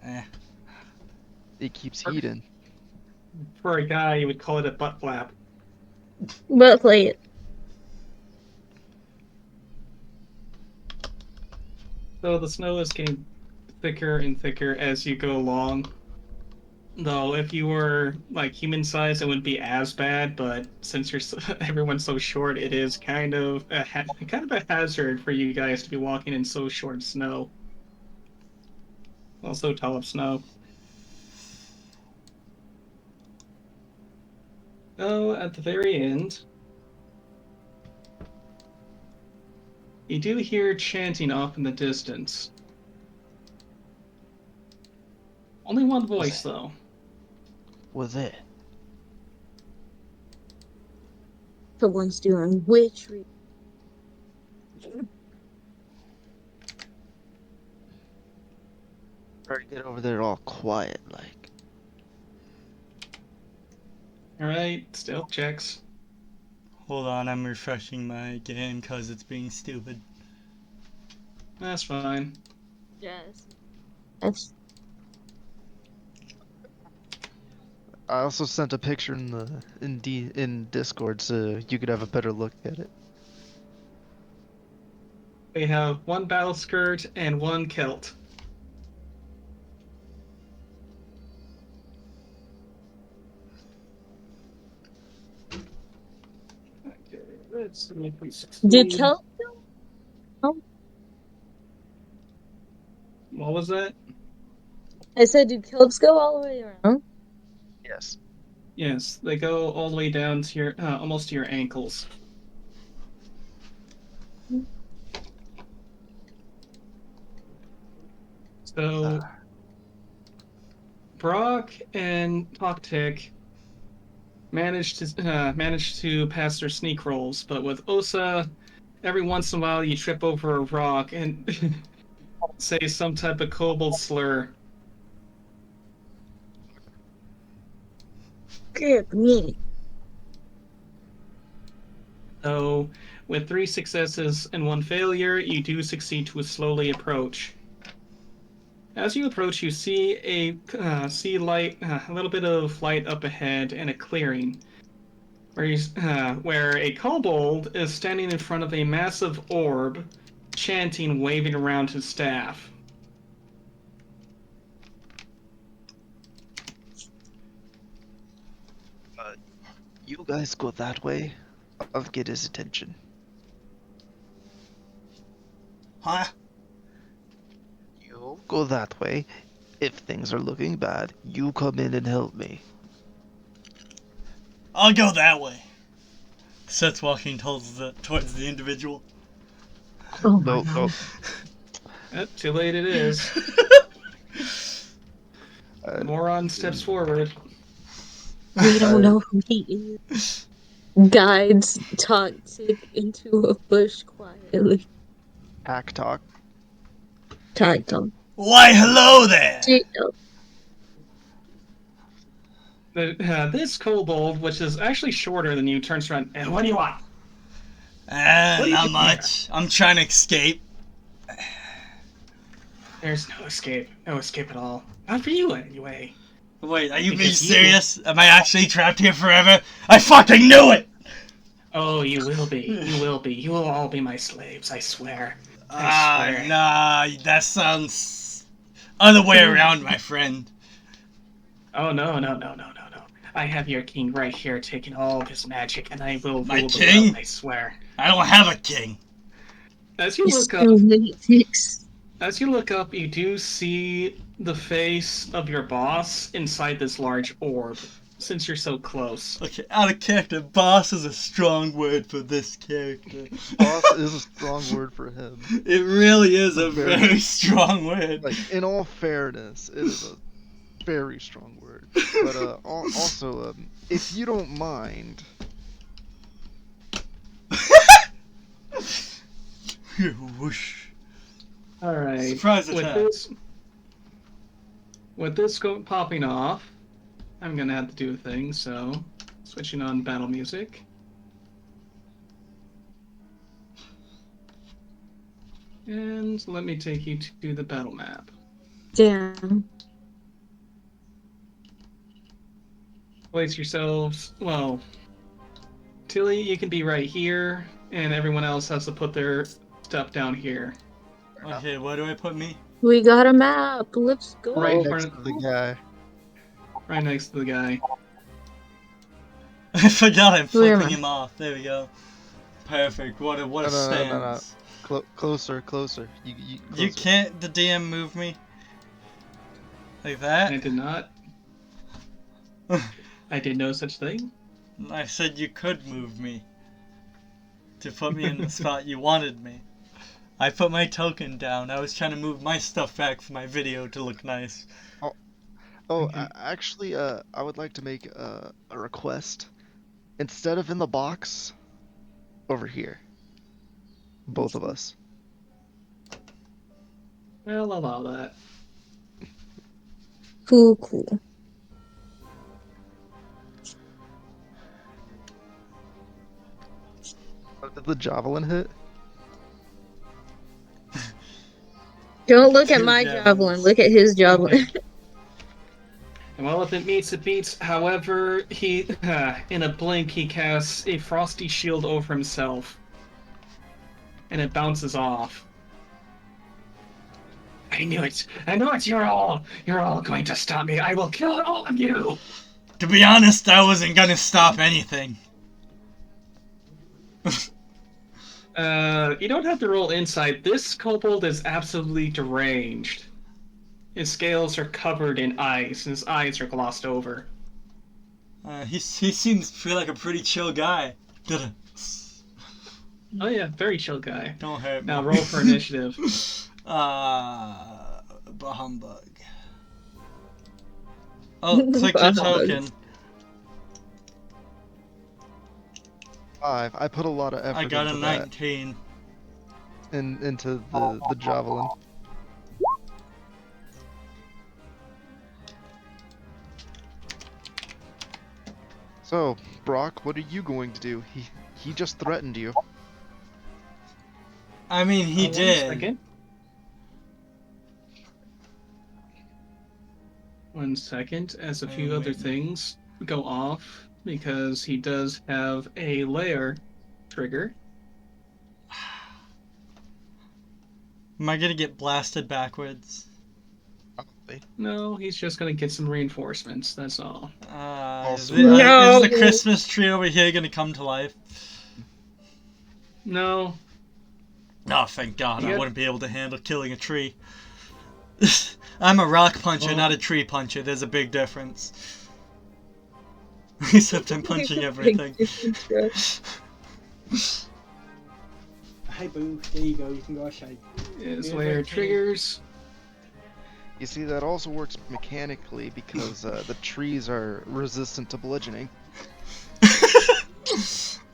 Eh. It keeps heat in. For a guy, you would call it a butt flap. But play it. So the snow is getting thicker and thicker as you go along. Though, if you were like human size, it wouldn't be as bad. But since everyone's so short, it is kind of a hazard for you guys to be walking in so short snow. Also, tall of snow. So at the very end, you do hear chanting off in the distance. Only one voice, though. Was it? Someone's doing witchery. Try to get over there all quiet, like. Alright, stealth checks. Hold on, I'm refreshing my game because it's being stupid. That's fine. Yes. That's I also sent a picture in Discord so you could have a better look at it. We have one battle skirt and one kilt. Okay, let's see if we do succeed. kelp. What was that? I said, do kelps go all the way around? Yes. Yes, they go all the way down to your almost to your ankles. So Brock and Toktik managed to pass their sneak rolls, but with Osa, every once in a while you trip over a rock and say some type of kobold slur. Good me. So, with 3 successes and 1 failure, you do succeed to slowly approach. As you approach, you see a little bit of light up ahead and a clearing, where a kobold is standing in front of a massive orb, chanting, waving around his staff. You guys go that way. I'll get his attention. Huh? You go that way. If things are looking bad, you come in and help me. I'll go that way. Seth's walking towards the individual. Oh No, my no. god. Too late it is. The moron steps forward. We don't know who he is. Guides toxic into a bush quietly. Hack talk. Talk. Why, hello there! This kobold, which is actually shorter than you, turns around. And what do you want? What are you Not doing much. I'm trying to escape. There's no escape. No escape at all. Not for you, anyway. Wait, are you being Because you- serious? Am I actually trapped here forever? I fucking knew it! Oh, you will be. You will be. You will all be my slaves, I swear. Ah, swear. nah, that sounds other way around, my friend. Oh, no. I have your king right here taking all of his magic, and I will My rule the king? world, I swear. I don't have a king. As you look up, you do see the face of your boss inside this large orb, since you're so close. Okay, out of character, boss is a strong word for this character. Boss is a strong word for him. It really is a very strong word. Like, in all fairness, it is a very strong word. But also, if you don't mind, Whoosh. Alright. Surprise attack. With this popping off, I'm gonna have to do a thing, so switching on battle music. And let me take you to the battle map. Damn. Place yourselves, well, Tilly, you can be right here, and everyone else has to put their stuff down here. Okay, where do I put me? We got a map. Let's go. Right in Next front to of, the guy. right next to the guy. I forgot I'm Where am flipping I? him off. There we go. Perfect. What a No, no, stance. Closer, closer. You closer. You can't the DM move me like that. I did not. I did no such thing. I said you could move me to put me in the spot you wanted me. I put my token down. I was trying to move my stuff back for my video to look nice. Oh, Okay. actually, I would like to make a request. Instead of in the box, over here. Both of us. I'll allow that. Cool. Oh, did the javelin hit? Don't look at Two my javelins. javelin. Look at his javelin. Okay. Well, if it meets, it beats. However, he, in a blink, he casts a frosty shield over himself, and it bounces off. I knew it. I knew it. You're all going to stop me. I will kill all of you. To be honest, I wasn't gonna stop anything. You don't have to roll insight. This kobold is absolutely deranged. His scales are covered in ice, and his eyes are glossed over. He seems to feel like a pretty chill guy. Oh yeah, very chill guy. Don't hurt me. Now roll for initiative. Bah humbug. Oh, click your token. 5. I put a lot of effort I got a into that. 19. Into the javelin. So, Brock, what are you going to do? He just threatened you. I mean, he 1 did. second. 1 second, as a few other things go off, because he does have a layer trigger. Am I gonna get blasted backwards? Probably. No, he's just gonna get some reinforcements, that's all. Is Also, the Christmas tree over here gonna come to life? No. Oh, thank God. I Yep. wouldn't be able to handle killing a tree. I'm a rock puncher, not a tree puncher. There's a big difference. Except I'm punching everything. Hi, boo. There you go. You can go outside. His layer triggers. You see, that also works mechanically because the trees are resistant to bludgeoning.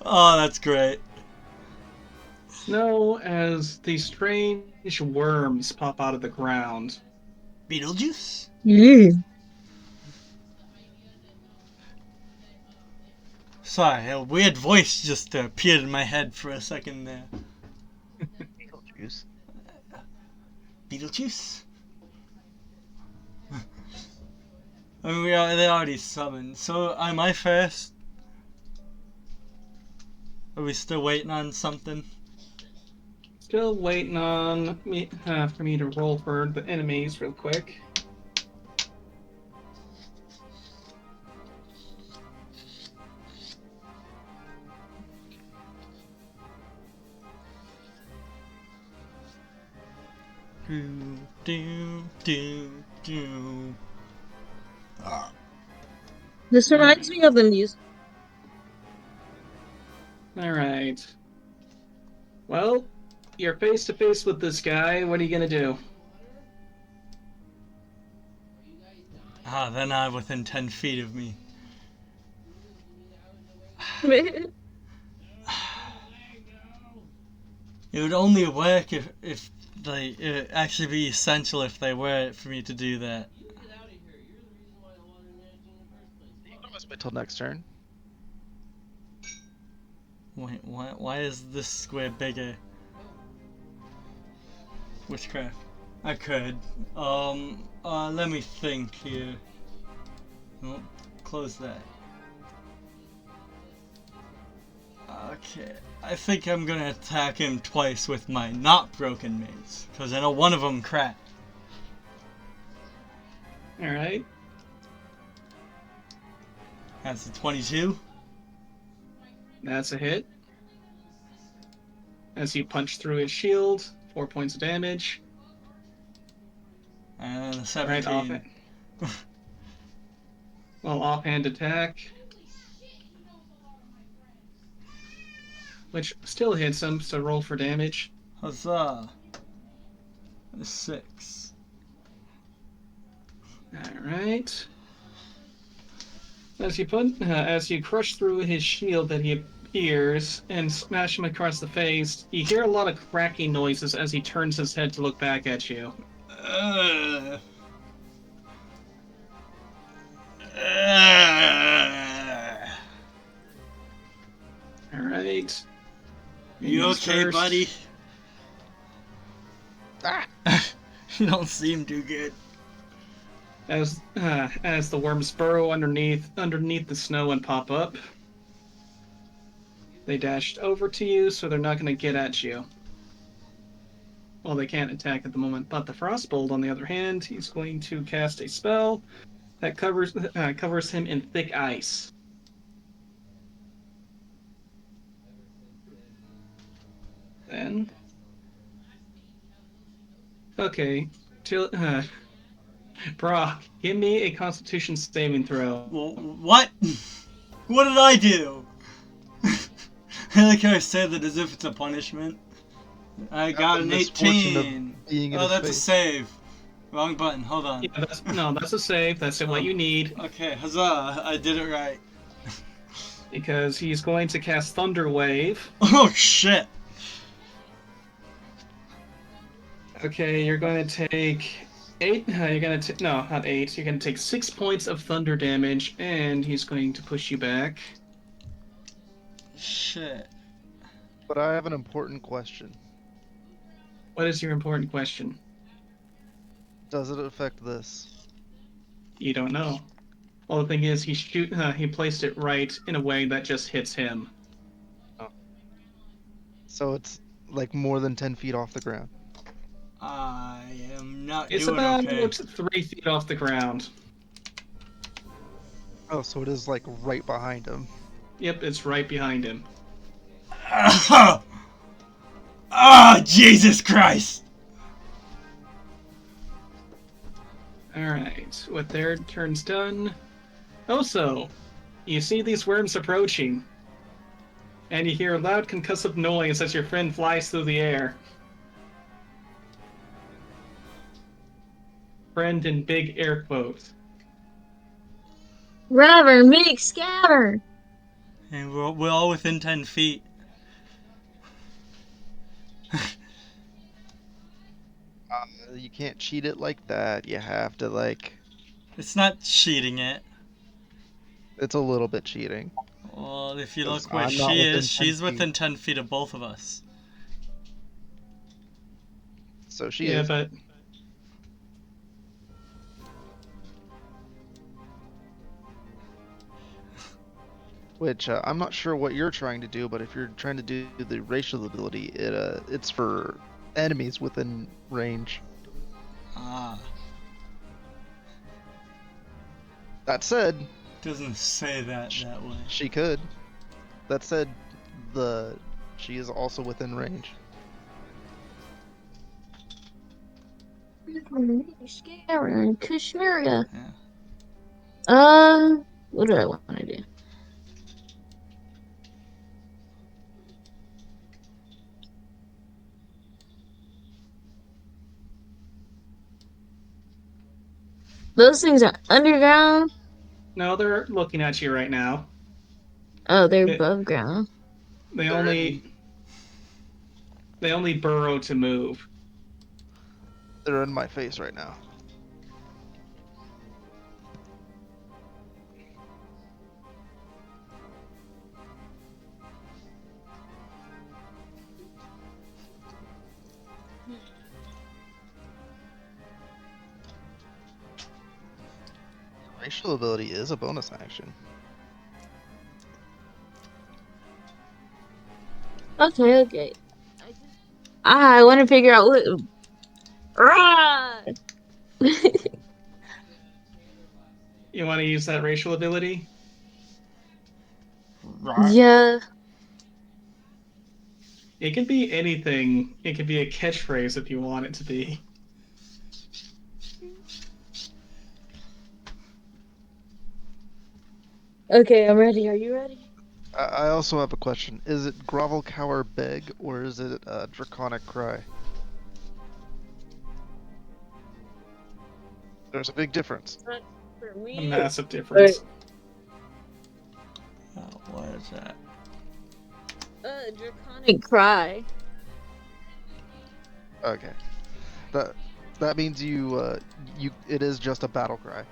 Oh, that's great. Snow as these strange worms pop out of the ground. Beetlejuice? Yeah. Sorry, a weird voice just appeared in my head for a second there. Beetlejuice. Beetlejuice? I mean, they already summoned. So, am I first? Are we still waiting on something? Still waiting on me for me to roll for the enemies real quick. Do. This reminds me of the music. Alright. Well, you're face to face with this guy. What are you gonna do? Ah, they're not within 10 feet of me. It would only work if they it would actually be essential if they were for me to do that. Just wait till next turn. Wait, why is this square bigger? Witchcraft. I could. Let me think here. Nope, close that. Okay, I think I'm gonna attack him twice with my not broken mace, because I know one of them cracked. Alright. That's a 22. That's a hit. As you punch through his shield, 4 points of damage. And a Right, 17. Well, offhand attack. Which still hits him, so roll for damage. Huzzah. A 6. Alright. As you crush through his shield that he appears and smash him across the face, you hear a lot of cracking noises as he turns his head to look back at you. Uh, Alright. You okay, first. buddy? Ah! You don't seem too good. As the worms burrow underneath the snow and pop up, they dashed over to you, so they're not going to get at you. Well, they can't attack at the moment. But the Frostbolt, on the other hand, he's going to cast a spell that covers him in thick ice. Then, okay, Brock, give me a Constitution saving throw. Well, what? What did I do? I like how I said that as if it's a punishment. I got an 18. Oh, that's a save. Wrong button. Hold on. Yeah, that's a save. That's what you need. Okay, huzzah! I did it right. Because he's going to cast Thunder Wave. Oh shit! Okay, you're going to take 8. You're going to no, not 8. You're going to take 6 points of thunder damage, and he's going to push you back. Shit. But I have an important question. What is your important question? Does it affect this? You don't know. Well, the thing is, he placed it right in a way that just hits him. Oh. So it's like more than 10 feet off the ground. I am not It's doing about okay. 3 feet off the ground. Oh, so it is like right behind him. Yep, it's right behind him. Ah, Jesus Christ! Alright, with their turns done. Also, you see these worms approaching, and you hear a loud concussive noise as your friend flies through the air. Friend in big air quotes. Rubber, meek, scatter. And we're all within 10 feet. You can't cheat it like that. You have to like... It's not cheating it. It's a little bit cheating. Well, if you 'Cause look where I'm not she within is, 10 she's feet. within 10 feet of both of us. So she Yeah, is. but Which I'm not sure what you're trying to do, but if you're trying to do the racial ability, it's for enemies within range. Ah, That said, doesn't say that way. she could. That said, she is also within range. Scatter, Kashmira. Yeah. What do I want to do? Those things are underground. no, they're looking at you right now. Oh, they're It- above ground. They They're only burrow to move. They're in my face right now. Racial ability is a bonus action. Okay. I want to figure out what. Rah! You want to use that racial ability? Right. Yeah. It could be anything. It could be a catchphrase if you want it to be. Okay, I'm ready. Are you ready? I also have a question. Is it grovel, cower, beg, or is it draconic cry? There's a big difference. For A me, massive difference. What is that? draconic cry. Okay. That means you it is just a battle cry.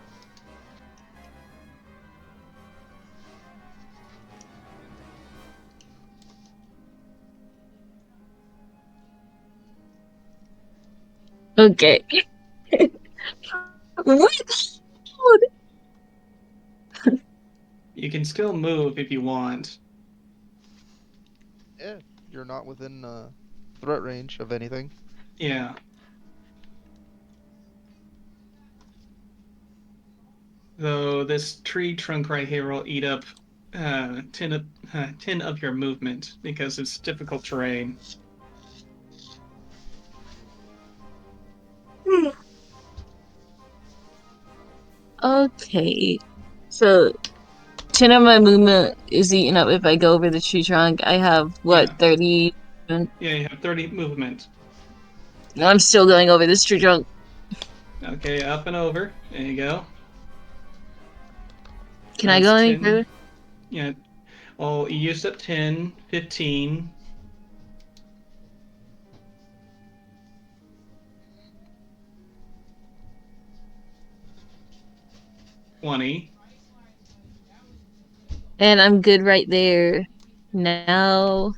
Okay. What? You can still move if you want. Yeah, you're not within threat range of anything. Yeah. Though this tree trunk right here will eat up 10 of your movement because it's difficult terrain. Okay. So 10 of my movement is eaten up if I go over the tree trunk. I have what, Yeah. 30? Yeah, you have 30 movement. I'm still going over this tree trunk. Okay, up and over. There you go. Can I That's go any further? 10. Yeah. Well, you used up 10, 15, 20. And I'm good right there. Now,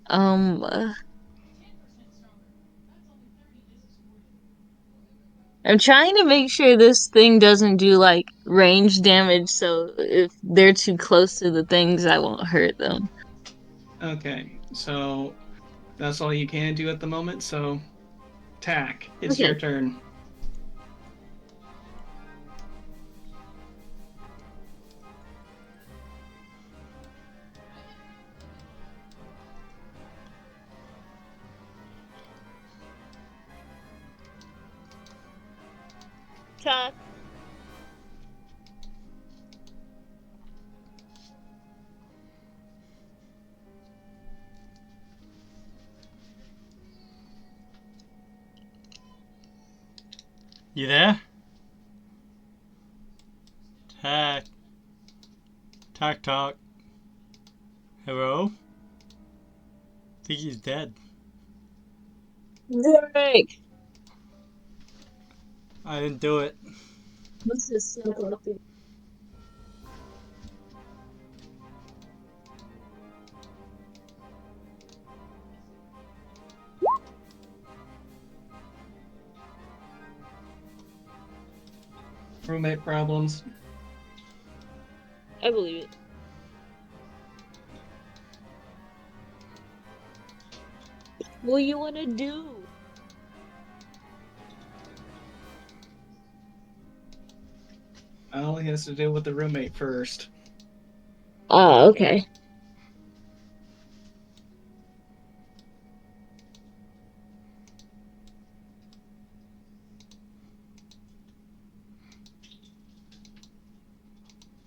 um, I'm trying to make sure this thing doesn't do like range damage, so if they're too close to the things, I won't hurt them. Okay, so that's all you can do at the moment. So, tack. It's Okay. your turn. Talk. You there? Tack. Tack talk. Hello? I think he's dead. Derek. I didn't do it. What's this simple thing? Roommate problems. I believe it. What you want to do? Well, he has to deal with the roommate first. Oh, okay.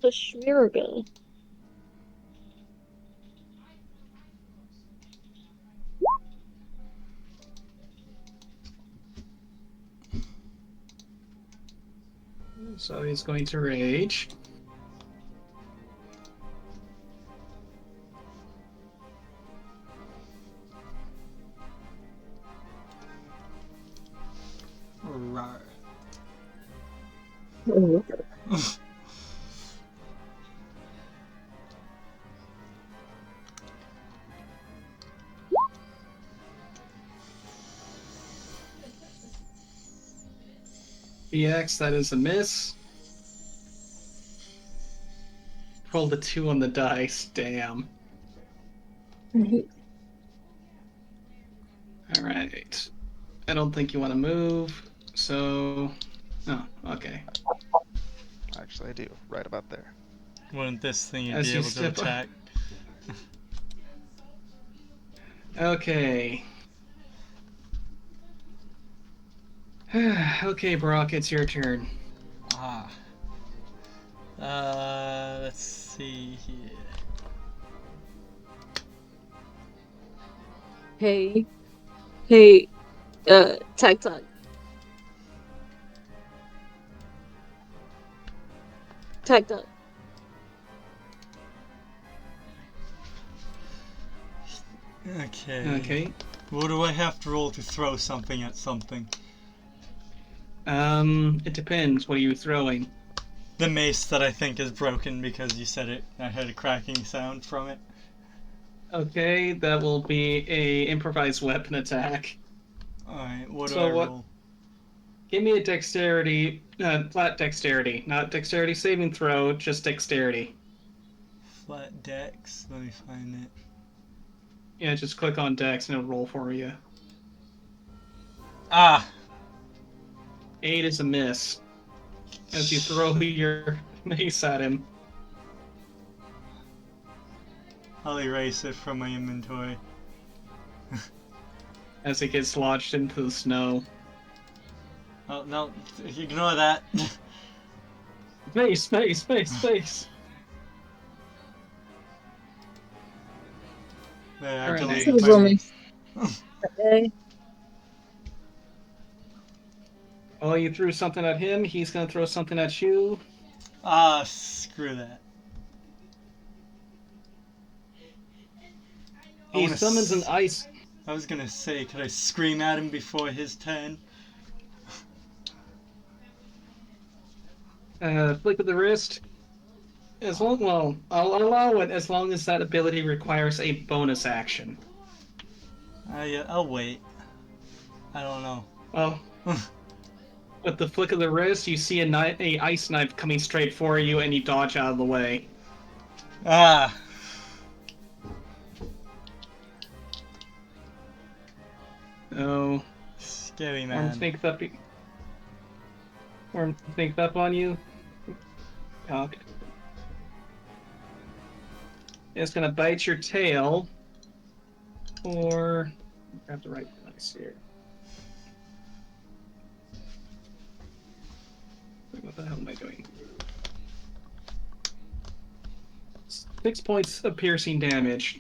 The Schmierga. So he's going to rage. Right. BX, that is a miss. rolled a 2 on the dice. Damn. All right. I don't think you want to move. So, oh, okay. Actually, I do. Right about there. Wouldn't this thing As be you able to step up. attack? Okay. Okay, Brock, it's your turn. Ah. Let's see here. Hey, hey, TikTok, TikTok. Okay. Okay. What do I have to roll to throw something at something? It depends. What are you throwing? The mace that I think is broken because you said it. I heard a cracking sound from it. Okay, that will be a improvised weapon attack. Alright, what do I So what? roll? Give me a dexterity, flat dexterity, not dexterity saving throw, just dexterity. Flat dex. Let me find it. Yeah, just click on dex and it'll roll for you. Ah! 8 is a miss. As you throw your mace at him. I'll erase it from my inventory. As it gets lodged into the snow. Oh, no, ignore that. Space, space, space, space. There, I All right, This deleted is my woman. mace. Okay. Well, you threw something at him. He's gonna throw something at you. Ah, screw that. He summons an ice. I was gonna say, could I scream at him before his turn? Flick of the wrist. Well, I'll allow it as long as that ability requires a bonus action. Yeah, I'll wait. I don't know. Well, with the flick of the wrist, you see a ice knife coming straight for you, and you dodge out of the way. Ah! Oh, Scary Worm man. sneaks up. Worm sneaks up on you. Cocked. It's gonna bite your tail. Or grab the right place here. What the hell am I doing? 6 points of piercing damage.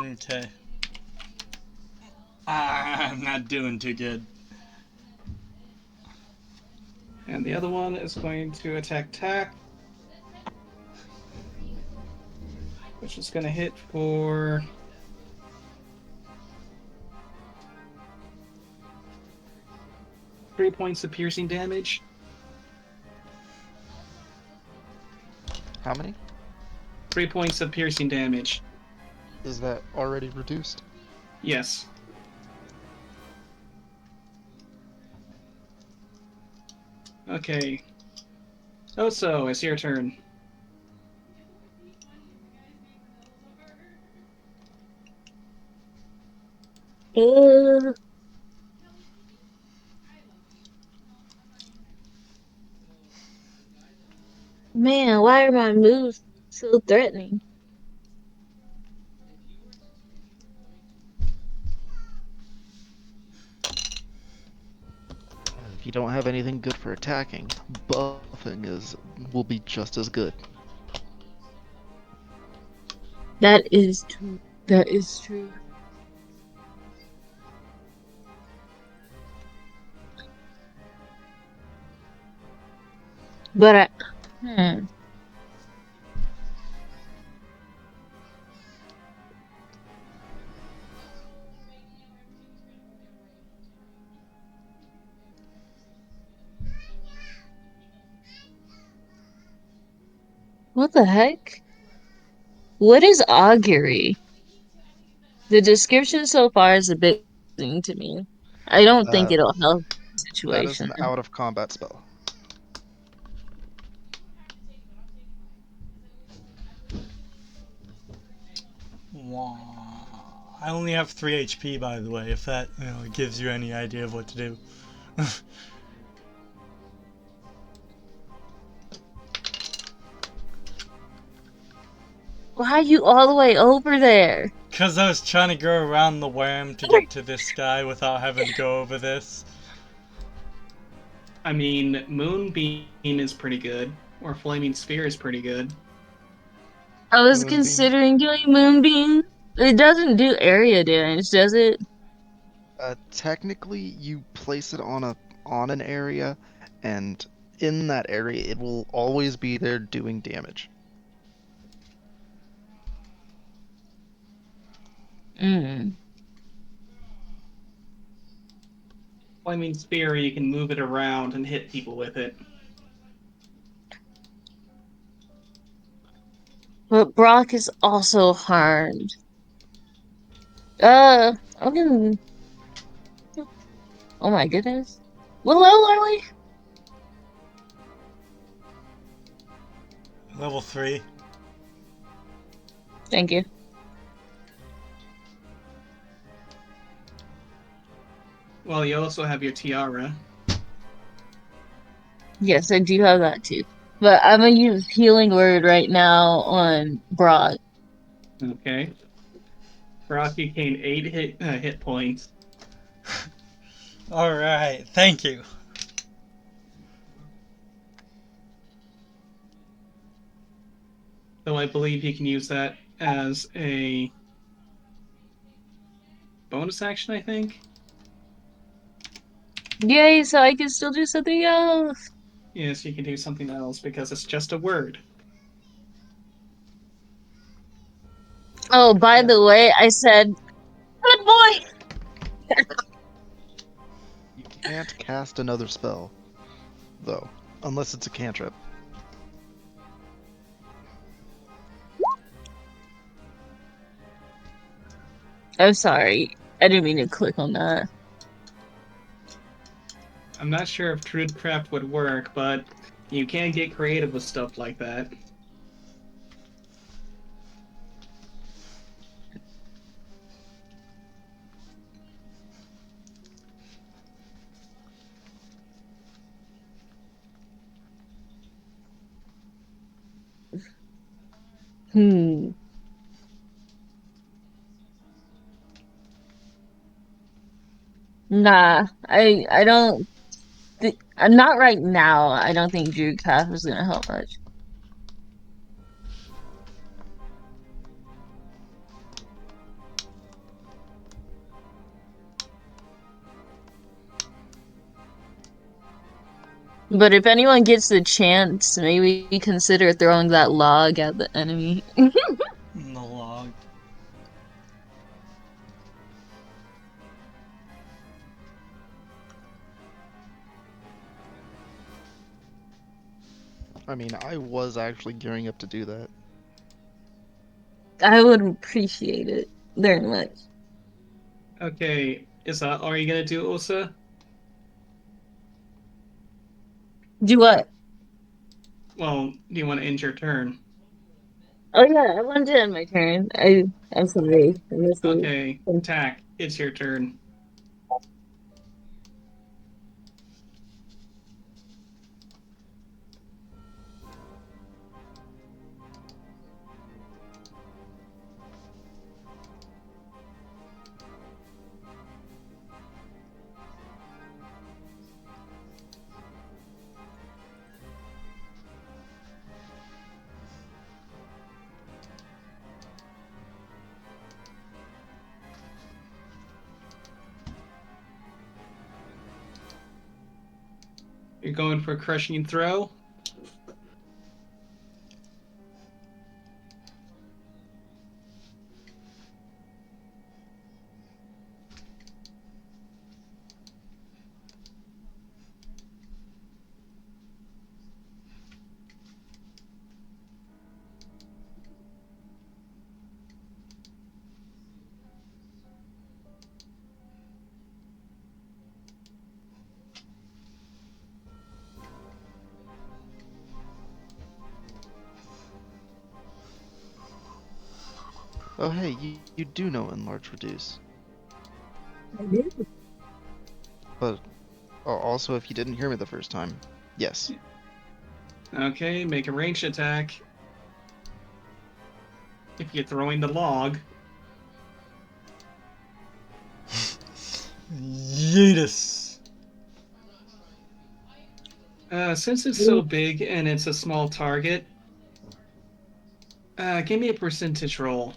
Okay. Ah, I'm not doing too good. And the other one is going to attack Tack, which is going to hit for 3 points of piercing damage. How many? 3 points of piercing damage. Is that already reduced? Yes. Okay. Oh, so it's your turn. Uh, man, why are my moves so threatening? If you don't have anything good for attacking, buffing will be just as good. That is true. That is true. But hmm. What the heck? What is augury? The description so far is a bit confusing to me. I don't think it'll help the That is situation. an out of combat spell. I only have 3 HP, by the way, if that gives you any idea of what to do. Why are you all the way over there? Because I was trying to go around the worm to get to this guy without having to go over this. I mean, Moonbeam is pretty good, or Flaming Sphere is pretty good. I was Moonbeam. considering doing Moonbeam. It doesn't do area damage, does it? Technically, you place it on an area, and in that area, it will always be there doing damage. Mm. Flaming Sphere, you can move it around and hit people with it. But Brock is also harmed. I'm gonna. Oh my goodness. What level are we? Level 3. Thank you. Well, you also have your tiara. Yes, I do have that too. But I'm gonna use Healing Word right now on Brock. Okay. Brock, you gain 8 hit points. Alright, thank you. So I believe you can use that as a bonus action, I think. Yay, so I can still do something else. Yes, you can do something else because it's just a word. Oh, by the way, I said, good boy. You can't cast another spell, though, unless it's a cantrip. I'm sorry. I didn't mean to click on that. I'm not sure if Druidcraft would work, but you can get creative with stuff like that. Hmm. Nah, I don't. Not right now. I don't think Druidcraft is gonna help much. But if anyone gets the chance, maybe consider throwing that log at the enemy. The log. I mean, I was actually gearing up to do that. I would appreciate it very much. Okay, are you gonna do Osa? Do what? Well, do you want to end your turn? Oh yeah, I wanted to end my turn. I'm sorry. I missed it. Okay, Tack, it's your turn. You're going for a crushing throw. Oh, hey, you do know enlarge reduce. I do. But also, if you didn't hear me the first time, yes. Okay, make a ranged attack. If you're throwing the log. Yeetus. Since it's so big and it's a small target, give me a percentage roll.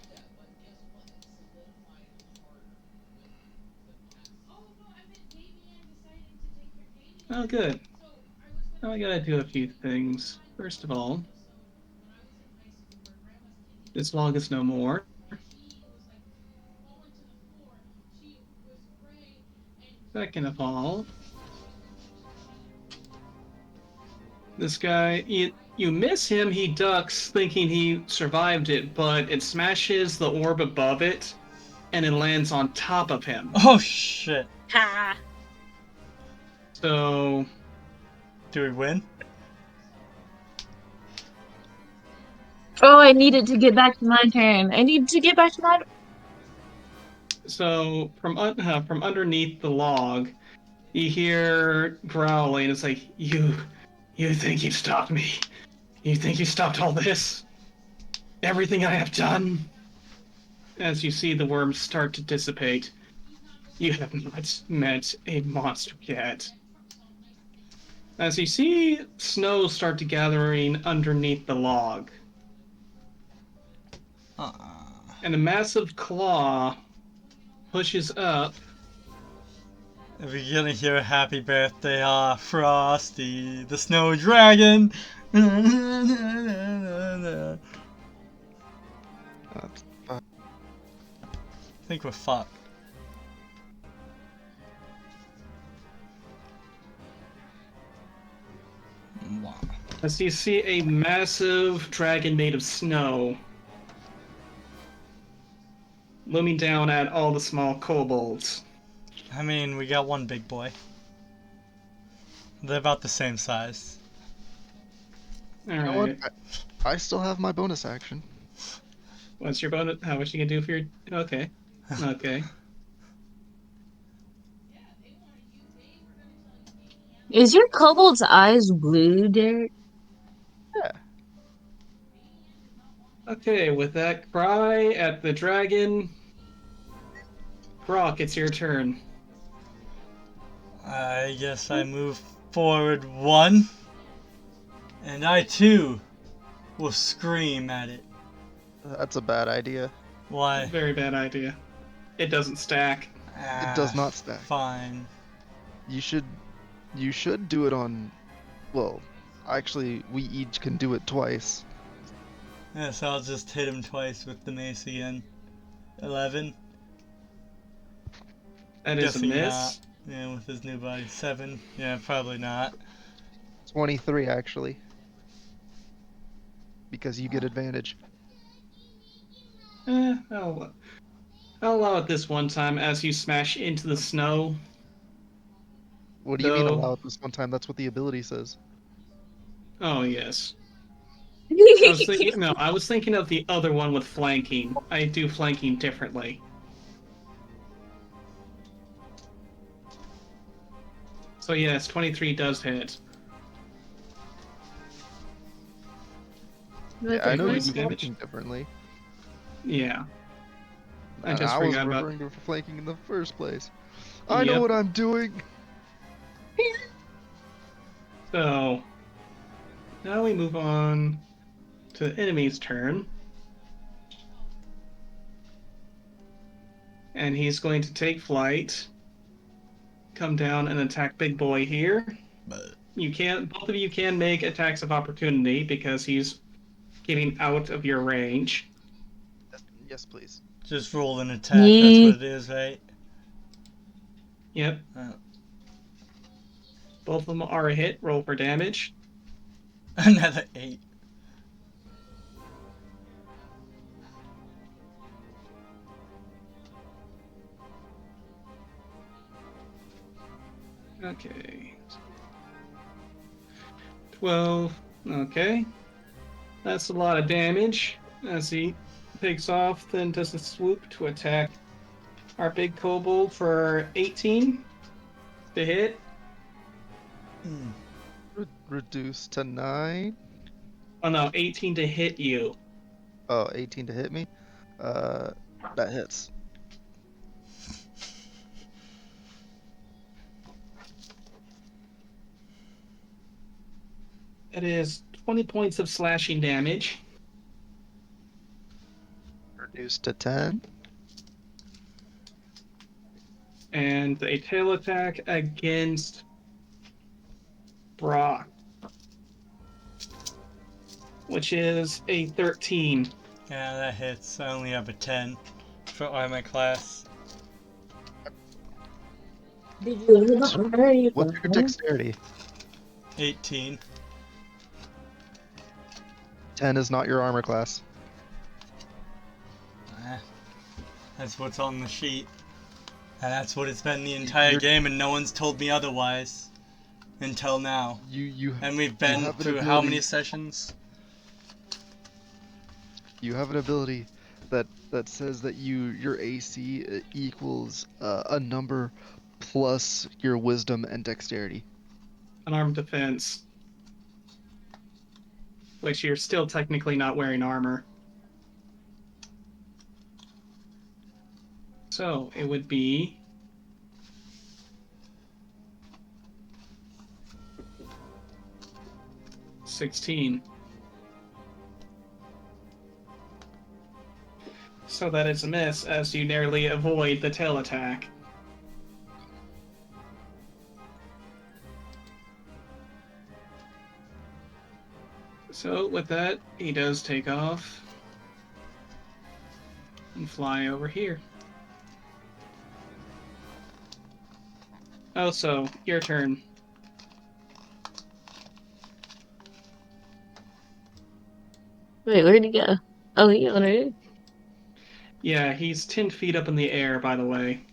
Oh, good. Now I gotta do a few things. First of all, this log is no more. Second of all, this guy, you miss him, he ducks thinking he survived it, but it smashes the orb above it and it lands on top of him. Oh shit. Ha! So, Do we win? Oh, I needed to get back to my turn. I need to get back to my. from underneath the log, you hear growling. It's like, you think you stopped me? You think you stopped all this? Everything I have done? As you see the worms start to dissipate, you have not met a monster yet. As you see snow start to gathering underneath the log, and a massive claw pushes up. Are we gonna hear happy birthday, Frosty, the snow dragon? I think we're fucked. Wow. As you see a massive dragon made of snow looming down at all the small kobolds. I mean, we got one big boy. They're about the same size. All You know right. what? I still have my bonus action. What's your bonus? How much you can do for your? Okay. Okay. Is your kobold's eyes blue, Derek? Yeah. Okay. With that cry at the dragon, Brock, it's your turn. I guess I move forward one, and I too will scream at it. That's a bad idea. Why? Very bad idea. It doesn't stack. It does not stack. Fine. You should do it on. Well, actually, we each can do it twice. Yes, I'll just hit him twice with the mace again. 11. That is a Guessing miss. not. Yeah, with his new body. 7. Yeah, probably not. 23 actually. Because you get advantage. I'll allow it this one time as you smash into the snow. What do you mean Though- allow it this one time? That's what the ability says. Oh yes. I was thinking of the other one with flanking. I do flanking differently. So yes, 23 does hit. Yeah, I know you points do of damage. flanking differently. Yeah. I And just I was forgot about. referring to flanking in the first place. I know Yep. what I'm doing. So now we move on to the enemy's turn. And he's going to take flight, come down and attack Big Boy here. Both of you can make attacks of opportunity because he's getting out of your range. Yes, please. Just roll an attack, that's what it is, right? Yep. Oh. Both of them are a hit. Roll for damage. Another 8. Okay. 12. Okay. That's a lot of damage. As he takes off, then does a swoop to attack our big kobold for 18 to hit. Reduced to 9. Oh no, 18 to hit you. Oh, 18 to hit me. That hits. It is 20 points of slashing damage. Reduced to 10. And a tail attack against Brock, which is a 13. Yeah, that hits. I only have a 10 for armor class. Did you already? What's your dexterity? 18. 10 is not your armor class. That's what's on the sheet. And that's what it's been the entire game, and no one's told me otherwise. Until now. And we've been through how many sessions? You have an ability that says that your AC equals a number plus your wisdom and dexterity. Unarmed defense. Which you're still technically not wearing armor. So it would be 16. So that is a miss, as you narrowly avoid the tail attack. So with that, he does take off and fly over here. Oh, so your turn. Wait, where'd he go? Oh, he on it. Yeah, he's 10 feet up in the air, by the way.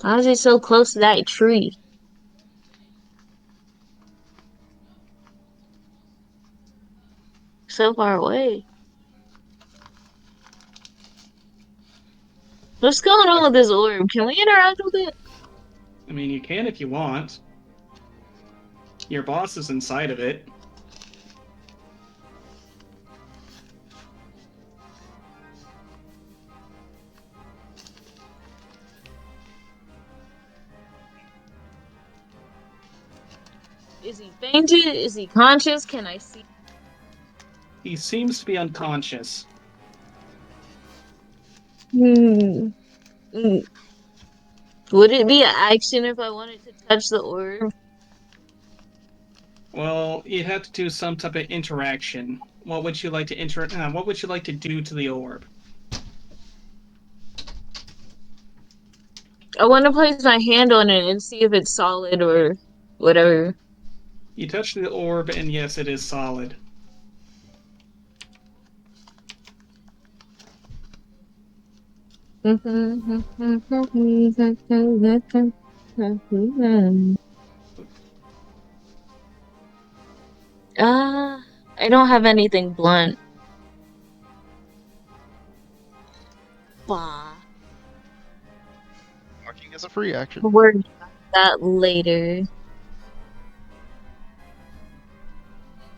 How is he so close to that tree? So far away. What's going on with this orb? Can we interact with it? I mean, you can if you want. Your boss is inside of it. Is he fainted? Is he conscious? Can I see? He seems to be unconscious. Hmm. Would it be an action if I wanted to touch the orb? Well, you'd have to do some type of interaction. What would you like to what would you like to do to the orb? I want to place my hand on it and see if it's solid or whatever. You touch the orb, and yes, it is solid. I don't have anything blunt. Bah. Marking as a free action. We'll worry about that later.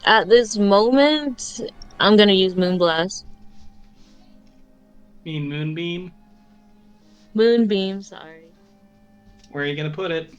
At this moment, I'm gonna use Moonblast. Mean Moonbeam? Moonbeam, sorry. Where are you gonna put it?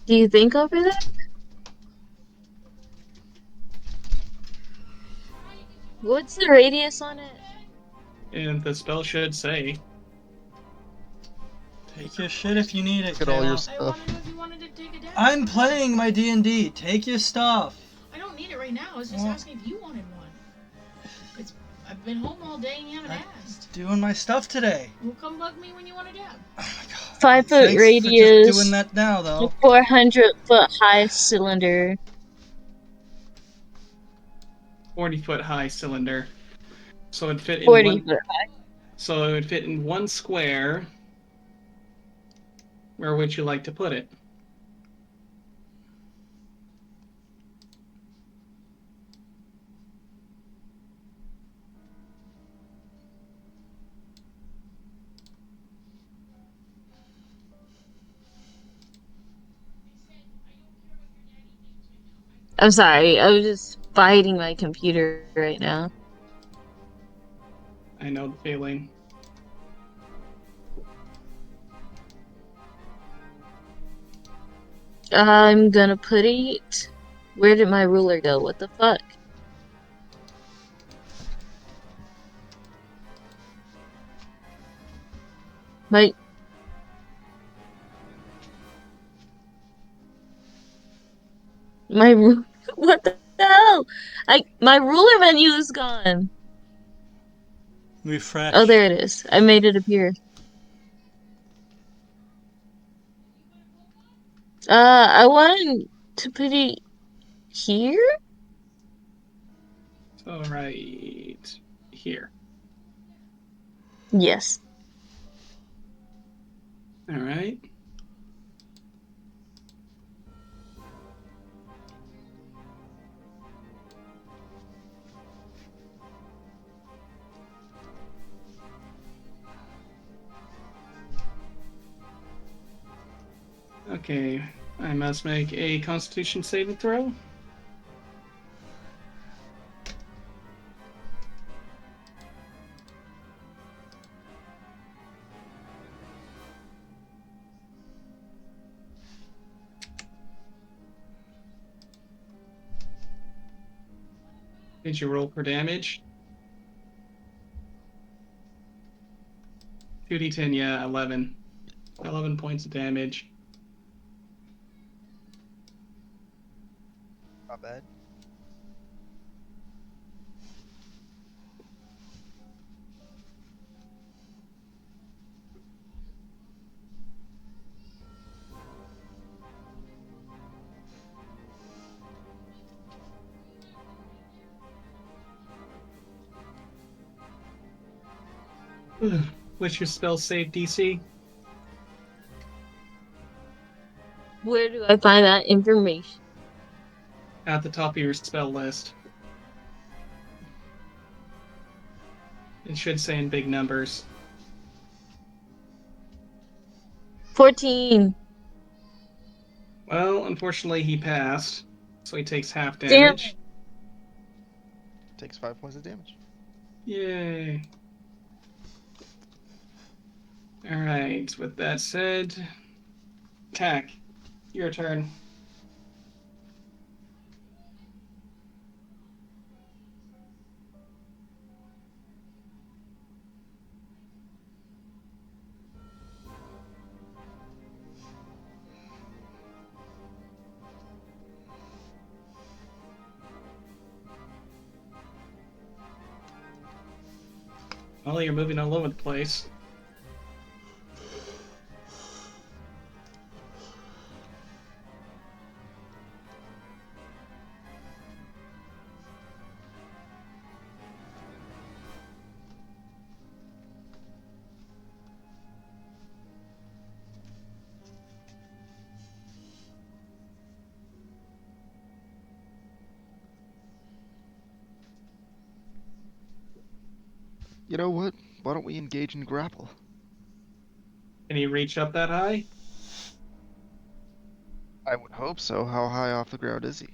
Do you think over there? What's the radius on it? And the spell should say. Take your shit if you need it, Look at all your Kayla. stuff. I wanted to know if you wanted to take it down. I'm playing my D&D. Take your stuff. I don't need it right now. I was just Well- asking if you wanted one. been home all day and you haven't asked. Doing my stuff today. Well, come bug me when you want to dab. Oh my god. 5 foot Thanks radius. for just doing that now, though. 400-foot high cylinder. 40-foot high cylinder. So it'd fit in 40 foot high. So it would fit in one square. Where would you like to put it? I'm sorry, I was just fighting my computer right now. I know the feeling. I'm gonna put it... Where did my ruler go? What the fuck? My... What the hell? My ruler menu is gone. Refresh. Oh, there it is. I made it appear. I wanted to put it here? So right here. Yes. All right. Okay, I must make a Constitution saving throw. Did you roll for damage? 2d10, yeah, 11. 11 points of damage. Not bad. What's your spell save DC? Where do I find that information? At the top of your spell list. It should say in big numbers. 14. Well, unfortunately, he passed, so he takes half Damn. damage. Takes 5 points of damage. Yay. Alright, with that said, Tack, your turn. Well, you're moving all over the place. You know what? Why don't we engage in grapple? Can he reach up that high? I would hope so. How high off the ground is he?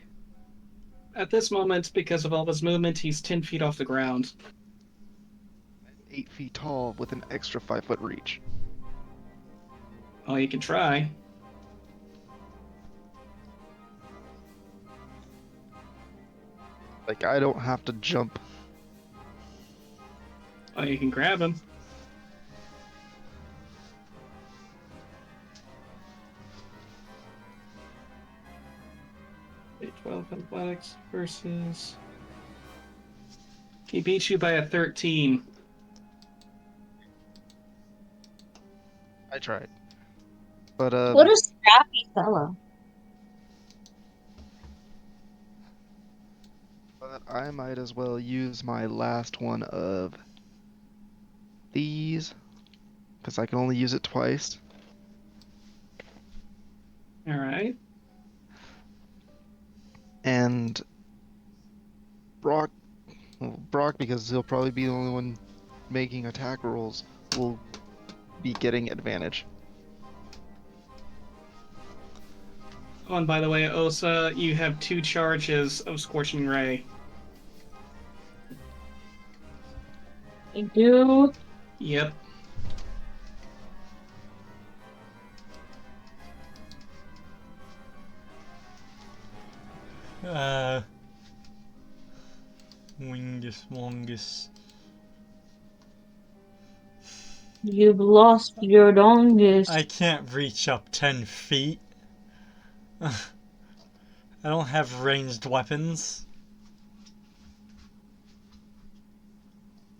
At this moment, because of all his movement, he's 10 feet off the ground. 8 feet tall with an extra 5-foot reach. Oh, you can try. Like, I don't have to jump. Oh, you can grab him. A 12 athletics versus He beat you by a 13. I tried. But What a scrappy fella. but I might as well use my last one of these because I can only use it twice. All right. And Brock, because he'll probably be the only one making attack rolls, will be getting advantage. Oh, and by the way, Osa, you have 2 charges of Scorching Ray. I do. Yep. Wingus Wongus. You've lost your longest. I can't reach up 10 feet. I don't have ranged weapons.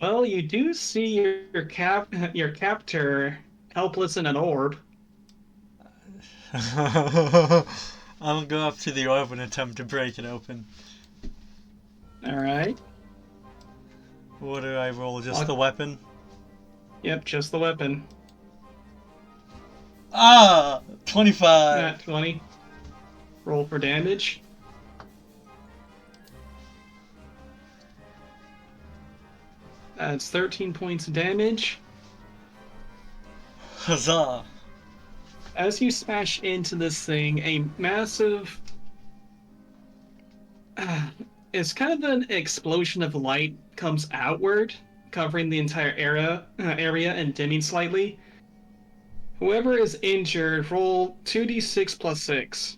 Well, you do see your captor helpless in an orb. I'll go up to the orb and attempt to break it open. All right. What do I roll? Just the weapon? Yep, just the weapon. Ah! 25! Not 20. Roll for damage. That's 13 points of damage. Huzzah! As you smash into this thing, a massive... it's kind of an explosion of light comes outward, covering the entire area and dimming slightly. Whoever is injured, roll 2d6 plus 6.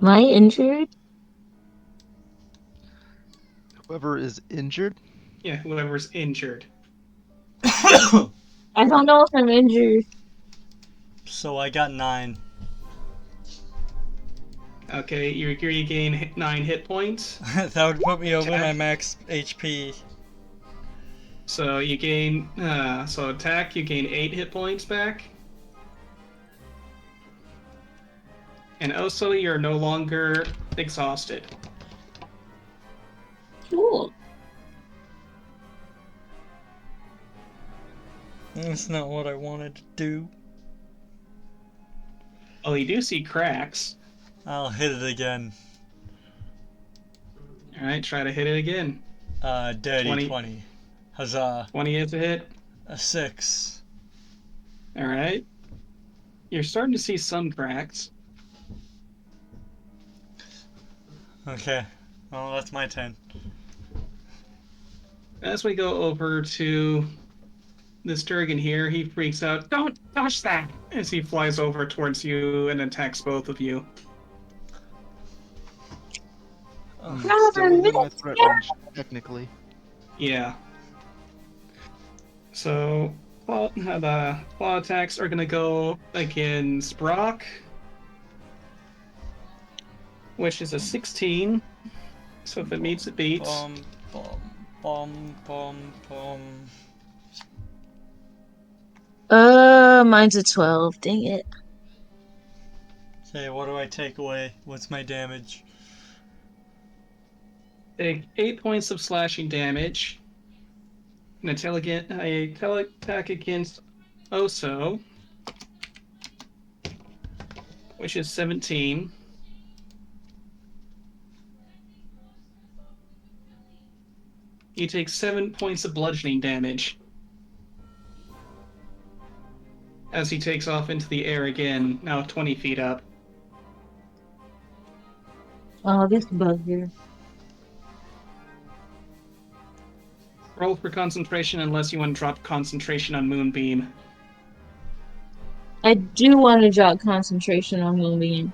Am I injured? Whoever is injured? Yeah, whoever's injured. I don't know if I'm injured. So I got 9. Okay, you gain 9 hit points. That would put me over Attack. my max HP. So you gain, so attack, you gain 8 hit points back. And also, you're no longer exhausted. Cool. That's not what I wanted to do. Oh, you do see cracks. I'll hit it again. Alright, try to hit it again. Dirty 20. Huzzah. 20 is a hit. A 6. Alright. You're starting to see some cracks. Okay. Well, that's my turn. As we go over to this Durgan here, he freaks out. Don't touch that! As he flies over towards you and attacks both of you. Still within my threat range, technically. Yeah. So, the claw attacks are going to go against Brock, which is a 16. So if it meets, it beats. Mine's a 12. Dang it. Okay, what do I take away? What's my damage? Take 8 points of slashing damage. And a tele attack against Oso, which is 17. You take 7 points of bludgeoning damage as he takes off into the air again, now 20 feet up. Oh, this bugger. Roll for concentration unless you want to drop concentration on Moonbeam. I do want to drop concentration on Moonbeam.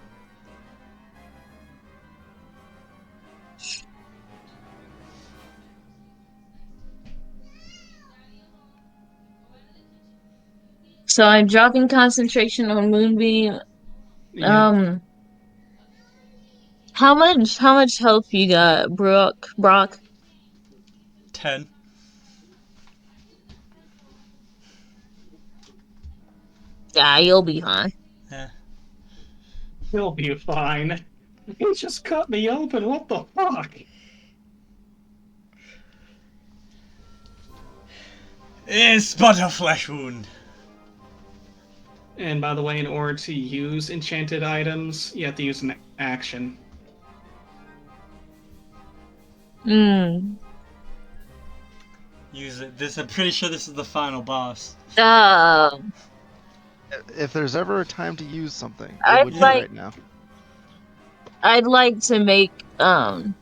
So I'm dropping concentration on Moonbeam. Yeah. How much health you got, Brock? 10. Yeah, you'll be fine. Yeah. He'll be fine. He just cut me open. What the fuck? It's but a flesh wound. And by the way, in order to use enchanted items, you have to use an action. Hmm. Use it. I'm pretty sure this is the final boss. If there's ever a time to use something, it I'd would be like right now. I'd like to make I'd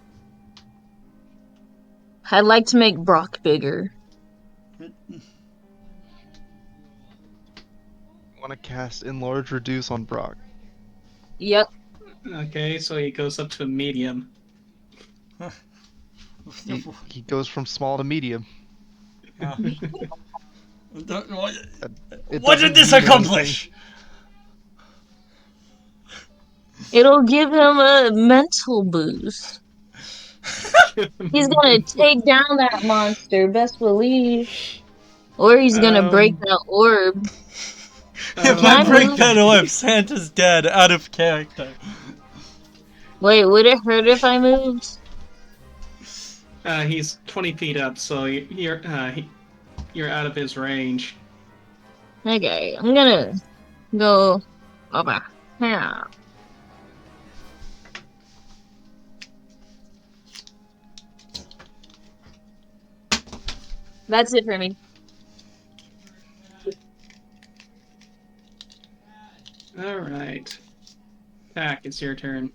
like to make Brock bigger. Want to cast Enlarge Reduce on Brock. Yep. Okay, so he goes up to a medium. He goes from small to medium. What did this accomplish? It'll give him a mental boost. He's gonna take down that monster, best believe. Or he's gonna break that orb. If I break that orb, Santa's dead, out of character. Wait, would it hurt if I moved? He's 20 feet up, so you're out of his range. Okay, I'm gonna go over here. That's it for me. All right. Pack, it's your turn.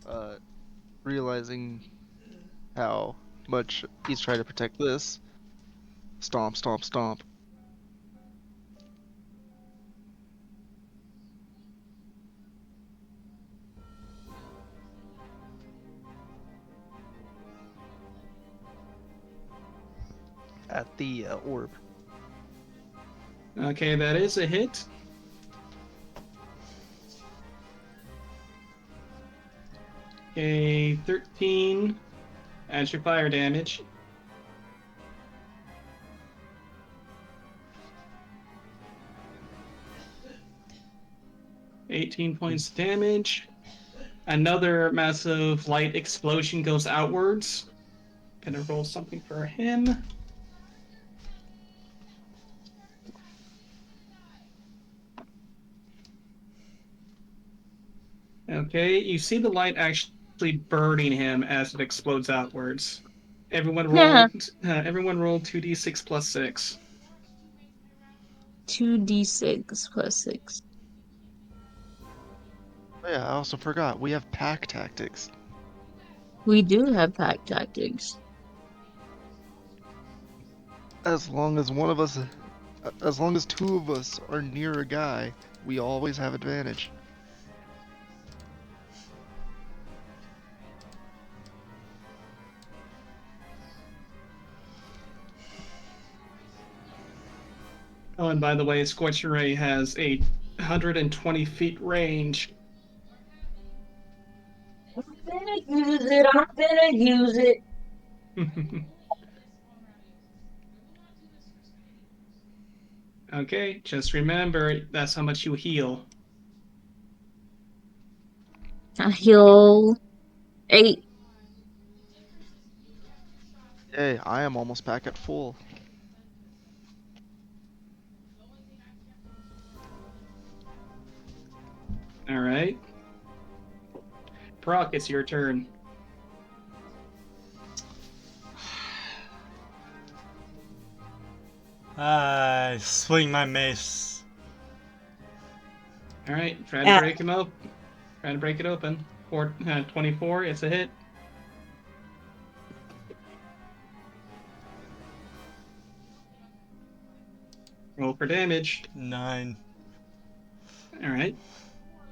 Oh, realizing how much he's trying to protect this. Stomp, stomp, stomp. At the orb. Okay, that is a hit. Okay, 13 as your fire damage. $18 points of damage. Another massive light explosion goes outwards. Gonna roll something for him. Okay, you see the light actually burning him as it explodes outwards. Everyone roll. Everyone roll 2d6 plus 6. 2d6 plus 6. Oh yeah, I also forgot. We have pack tactics. We do have pack tactics. As long as two of us are near a guy, we always have advantage. Oh, and by the way, Scorching Ray has a 120 feet range. I'm gonna use it. Okay, just remember, that's how much you heal. I heal 8. Hey, I am almost back at full. Alright. Brock, it's your turn. I swing my mace. Alright, try to break him up. Try to break it open. 24, it's a hit. Roll for damage. 9. Alright.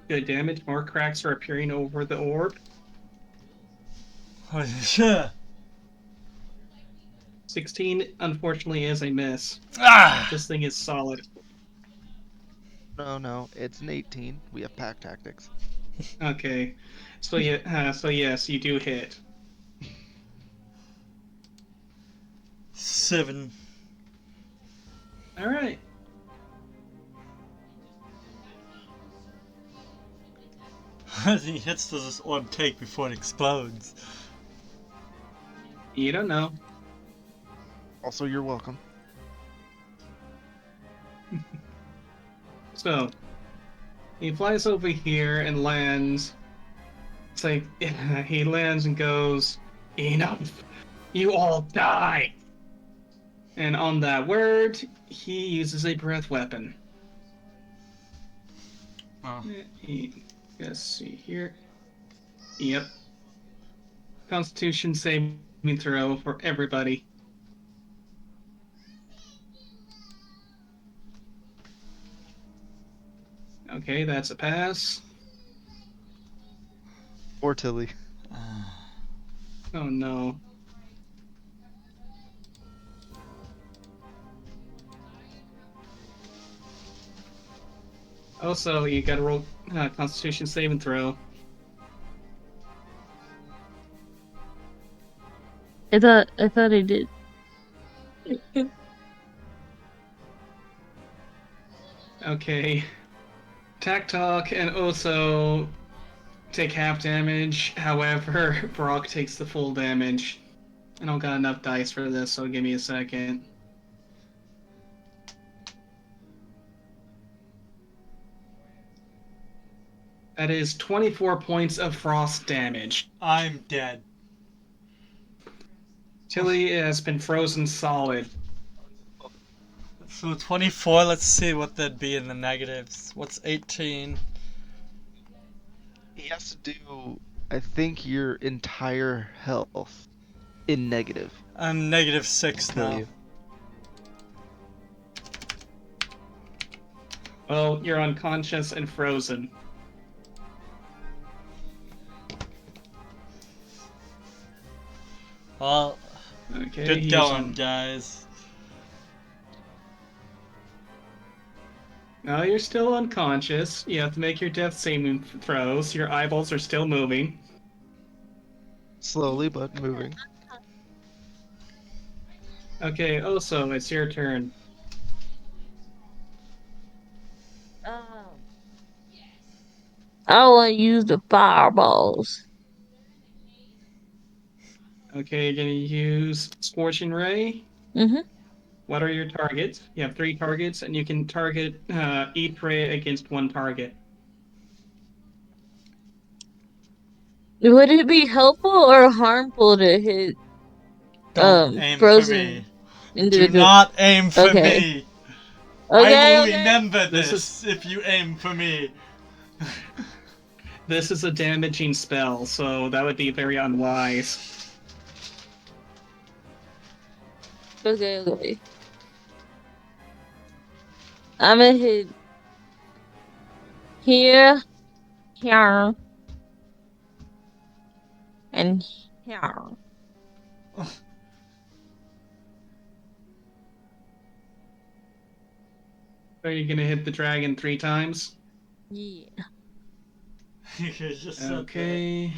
Good damage. More cracks are appearing over the orb. Oh, sure. 16, unfortunately, is a miss. Ah! This thing is solid. No, it's an 18. We have pack tactics. Okay. So yeah, so yes, you do hit. 7. All right. How many hits does this orb take before it explodes? You don't know. Also, you're welcome. So he flies over here and lands. It's like he lands and goes, "Enough! You all die!" And on that word, he uses a breath weapon. Oh. Let's see here. Yep. Constitution saving throw for everybody. Okay, that's a pass. Or Tilly. Oh no. Also, you gotta roll Constitution saving throw. I thought I did. Okay. Tack Talk and also take half damage. However, Brock takes the full damage. I don't got enough dice for this, so give me a second. That is 24 points of frost damage. I'm dead. Tilly has been frozen solid. So 24, let's see what that'd be in the negatives. What's 18? He has to do, I think, your entire health in negative. I'm -6 Kill now. you. Well, you're unconscious and frozen. Well, Okay, good he's going, on. guys. No, you're still unconscious. You have to make your death saving throws. Your eyeballs are still moving. Slowly, but moving. Okay, Oso, it's your turn. I want to use the fireballs. Okay, you're gonna use Scorching Ray. Mm-hmm. What are your targets? You have 3 targets, and you can target each ray against one target. Would it be helpful or harmful to hit Don't aim for frozen me. Do individual? not aim for Okay. me. I Okay, will okay. remember This this if you aim for me. This is a damaging spell, so that would be very unwise. Okay. I'm gonna hit here, here, and here. Are you gonna hit the dragon 3 times? Yeah. You just said that. Okay.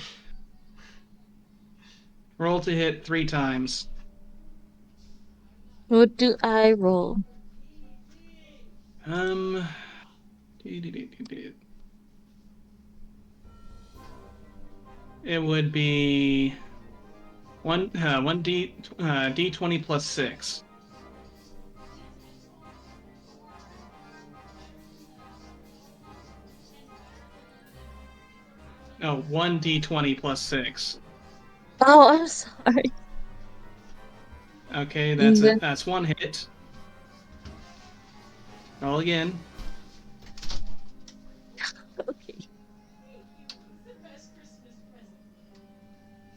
Roll to hit 3 times. What do I roll? Um. It would be one d20 plus 6. No, 1d20 plus 6. Oh, I'm sorry. Okay, Then- that's 1 hit. Roll again. Okay.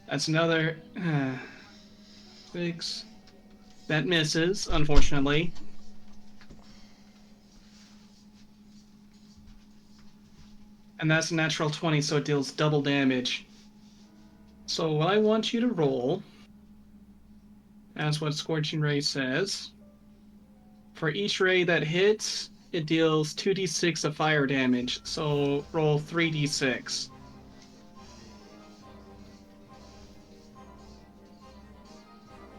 That's another 6. That misses, unfortunately. And that's a natural 20, so it deals double damage. So what I want you to roll, that's what Scorching Ray says. For each ray that hits, it deals 2d6 of fire damage. So roll 3d6.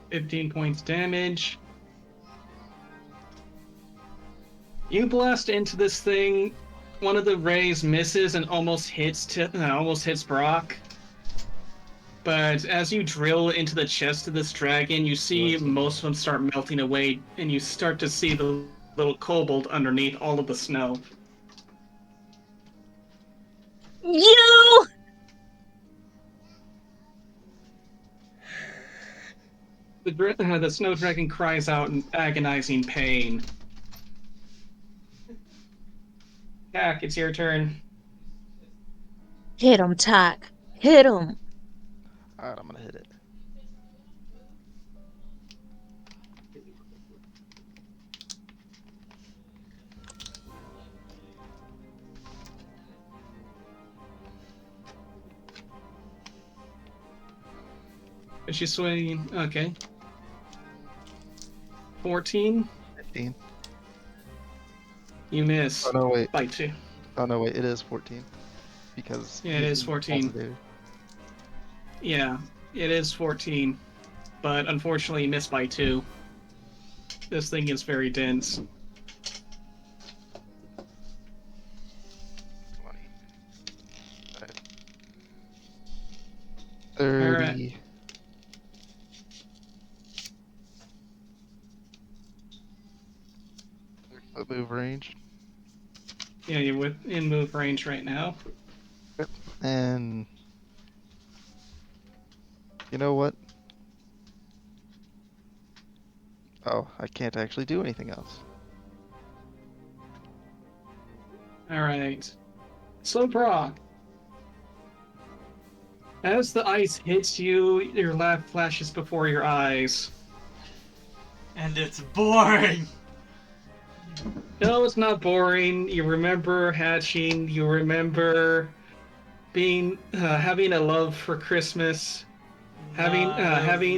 15 points damage. You blast into this thing. One of the rays misses and almost hits Brock. But as you drill into the chest of this dragon, you see most of them start melting away, and you start to see the little kobold underneath all of the snow. You! The snow dragon cries out in agonizing pain. Tack, it's your turn. Hit him, Tack. Hit him. Alright, I'm gonna hit it. Is she swinging? Okay. 14. 15. You miss. Oh no, wait. By 2. Oh no, wait. It is 14. Because Yeah, it is 14. positive. Yeah, it is 14. But unfortunately, you missed by 2. This thing is very dense. 20. 30. Alright. Move range. Yeah, you're in move range right now. Yep. And you know what? Oh, I can't actually do anything else. Alright. So, Brock. As the ice hits you, your laugh flashes before your eyes. And it's boring! No, it's not boring. You remember hatching. You remember being having a love for Christmas, having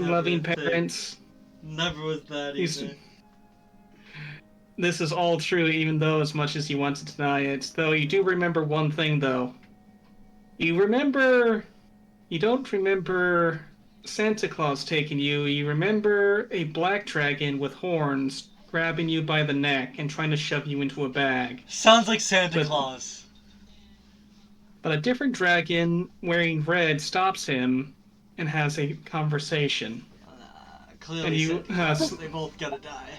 loving parents. Never was that either. This is all true, even though as much as you want to deny it. Though you do remember one thing, though. You don't remember Santa Claus taking you. You remember a black dragon with horns grabbing you by the neck and trying to shove you into a bag. Sounds like Santa Claus. But a different dragon wearing red stops him and has a conversation. Clearly, Santa Claus, they both gotta die.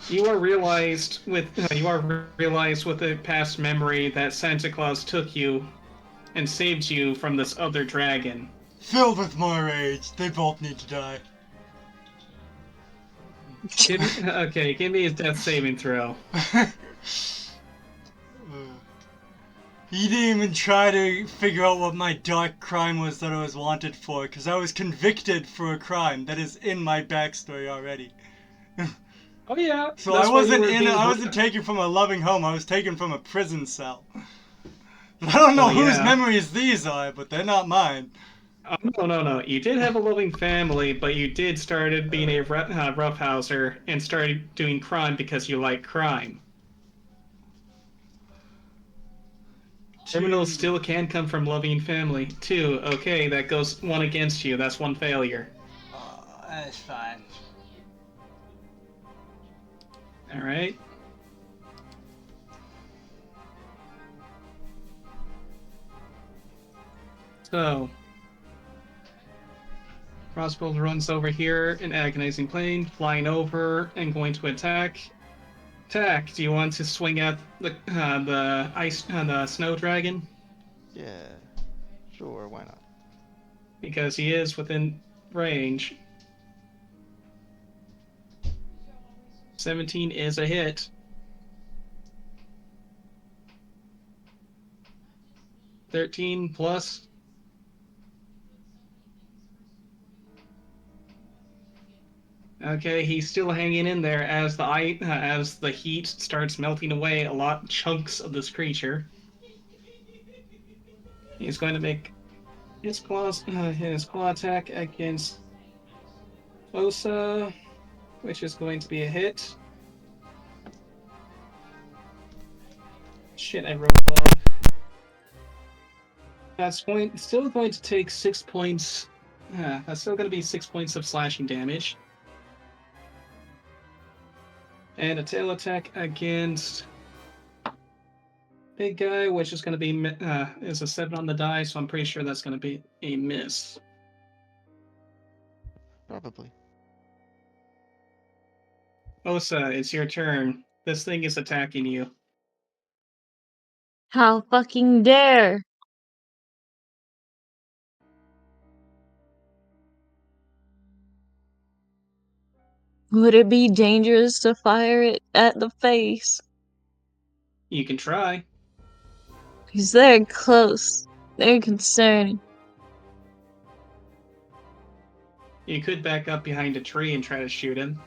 You are realized with a past memory that Santa Claus took you and saved you from this other dragon. Filled with more rage, they both need to die. Give me his death saving throw. He didn't even try to figure out what my dark crime was that I was wanted for, because I was convicted for a crime that is in my backstory already. Oh yeah. So I wasn't taken from a loving home, I was taken from a prison cell. I don't know whose memories these are, but they're not mine. No. You did have a loving family, but you did started being a roughhouser and started doing crime because you like crime. Criminals still can come from loving family. 2. Okay, that goes 1 against you. That's 1 failure. That's fine. Alright. So, Crossbow runs over here in agonizing pain, flying over and going to attack. Attack! Do you want to swing at the snow dragon? Yeah, sure, why not? Because he is within range. 17 is a hit. $13 plus. Okay, he's still hanging in there as the heat starts melting away chunks of this creature. He's going to make his claw attack against Osa, which is going to be a hit. Shit, I wrote low. That's still going to take 6 points That's still going to be 6 points of slashing damage. And a tail attack against big guy, which is going to be is a 7 on the die, so I'm pretty sure that's going to be a miss. Probably. Osa, it's your turn. This thing is attacking you. How fucking dare! Would it be dangerous to fire it at the face? You can try. Because they're close. They're concerning. You could back up behind a tree and try to shoot him.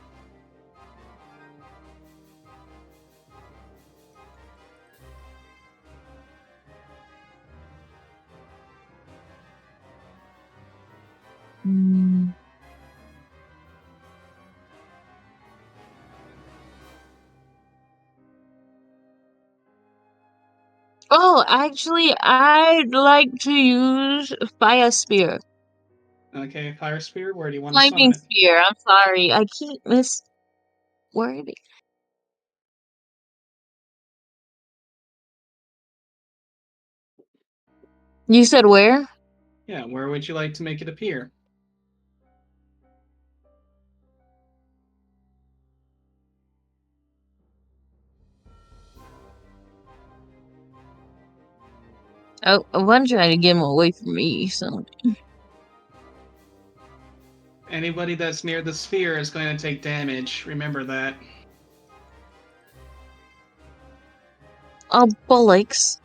Oh, actually, I'd like to use Fire Spear. Okay, Fire Spear, where do you want to Flaming summon it? Spear, I'm sorry. I keep miswording. You said where? Yeah, where would you like to make it appear? Oh, I want to try to get him away from me, so. Anybody that's near the sphere is going to take damage. Remember that. Oh, bullocks.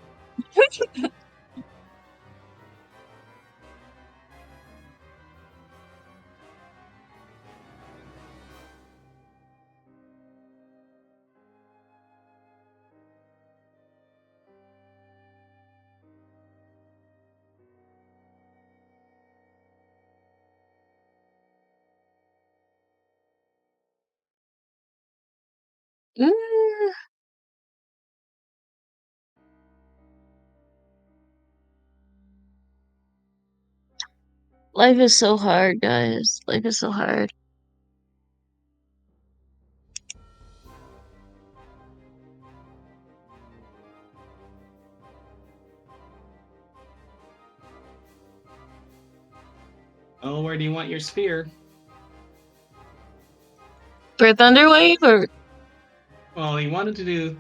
Mm. Life is so hard, guys. Life is so hard. Oh, where do you want your sphere? For Thunderwave, or? Well, he wanted to do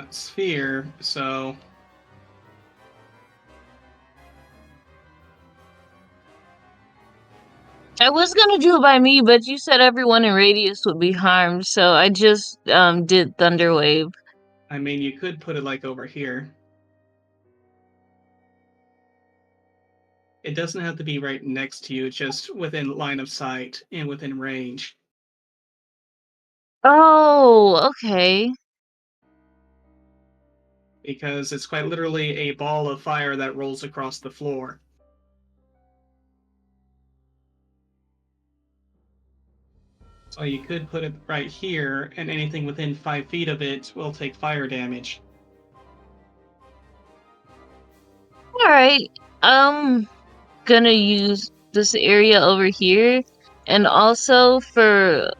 sphere, so I was gonna do it by me, but you said everyone in radius would be harmed, so I just did Thunderwave. I mean, you could put it like over here. It doesn't have to be right next to you, just within line of sight and within range. Oh, okay. Because it's quite literally a ball of fire that rolls across the floor. So you could put it right here, and anything within 5 feet of it will take fire damage. Alright. Gonna use this area over here. And also for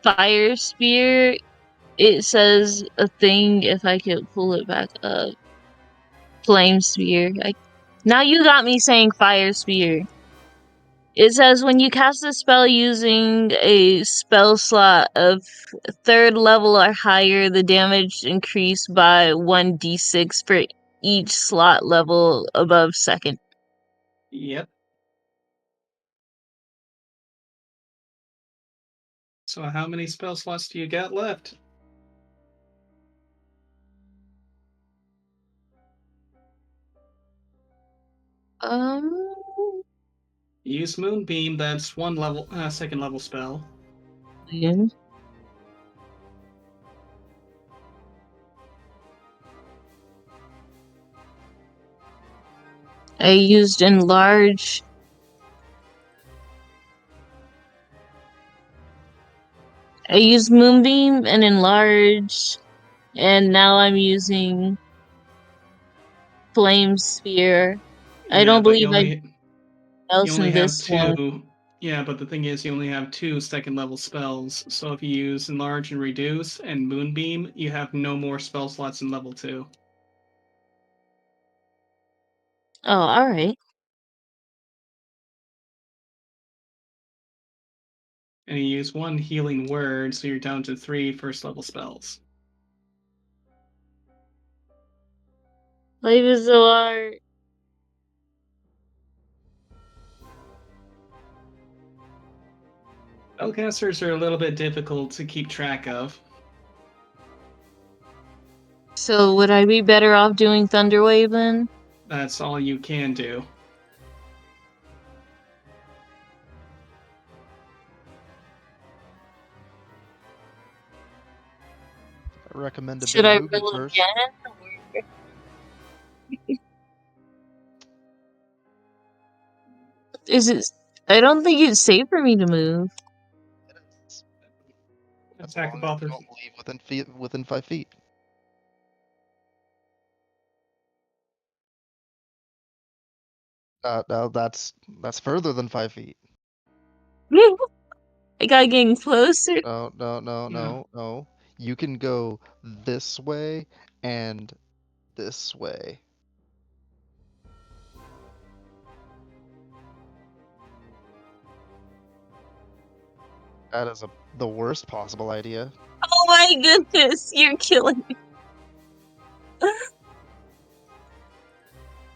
Fire Spear, it says a thing if I could pull it back up. Flame Spear. Now you got me saying Fire Spear. It says when you cast a spell using a spell slot of 3rd level or higher, the damage increased by 1d6 for each slot level above 2nd. Yep. So how many spell slots do you got left? Um, Use Moonbeam, that's 1 level, 2nd level spell. yeah. I used Enlarge. I used Moonbeam and Enlarge, and now I'm using Flame Sphere. I Yeah, don't but believe I you else only in have this one. 2. Yeah, but the thing is, you only have 2 second-level spells, so if you use Enlarge and Reduce and Moonbeam, you have no more spell slots in level 2. Oh, alright. And you use 1 Healing Word, so you're down to 3 first-level spells. Life is so hard. Spellcasters are a little bit difficult to keep track of. So would I be better off doing Thunderwave then? That's all you can do. I recommend a Should bit of I movement roll first. again? Is it? I don't think it's safe for me to move. As Attack long of as you don't leave within 5 feet. No, that's further than 5 feet. I got getting closer. No. You can go this way and this way. That is the worst possible idea. Oh my goodness, you're killing me.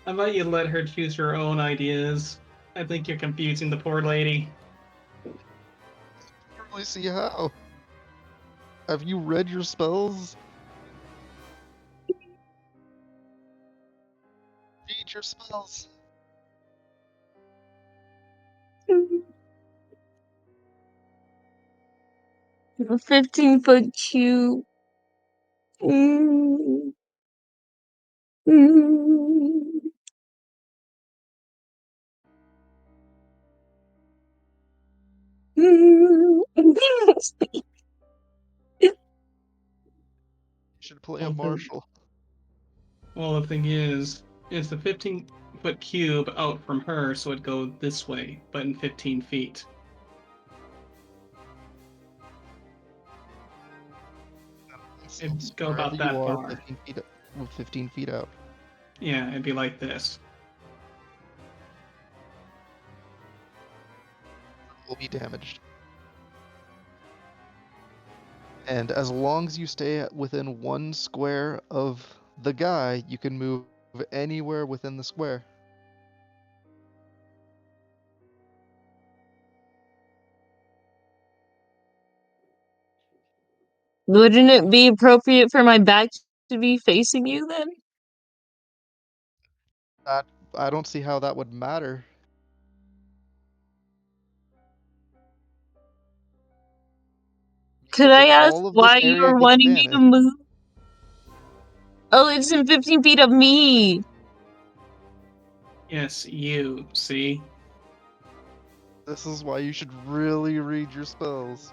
How about you let her choose her own ideas? I think you're confusing the poor lady. I don't really see how. Have you read your spells? Read your spells. A 15-foot cube. Mm. Mm. Mm. You should play a Well, marshal. the thing is, it's the 15-foot cube out from her, so it'd go this way, but in 15 feet. It'd go Wherever about you that are, far. 15 feet out. Yeah, it'd be like this. Will be damaged. And as long as you stay within 1 square of the guy, you can move anywhere within the square. Wouldn't it be appropriate for my back to be facing you then? That I don't see how that would matter. Could Because I if ask all of this why area you're gets wanting me to damaged, move? Oh, it's in 15 feet of me. Yes, you, see? this is why you should really read your spells.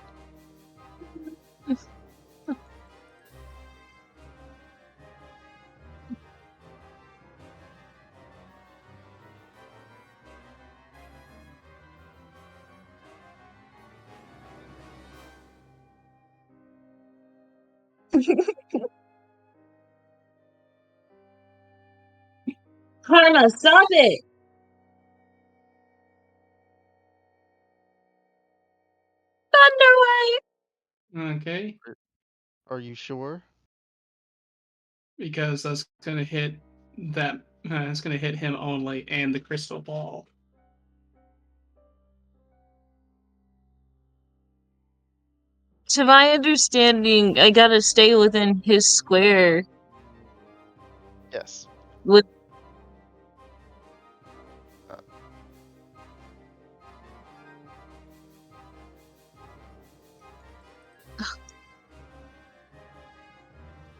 Karma, stop it. Thunderwave. Okay, Are you sure? because that's gonna hit that. It's gonna hit him only, and the crystal ball. To my understanding, I gotta stay within his square. Yes. With Uh,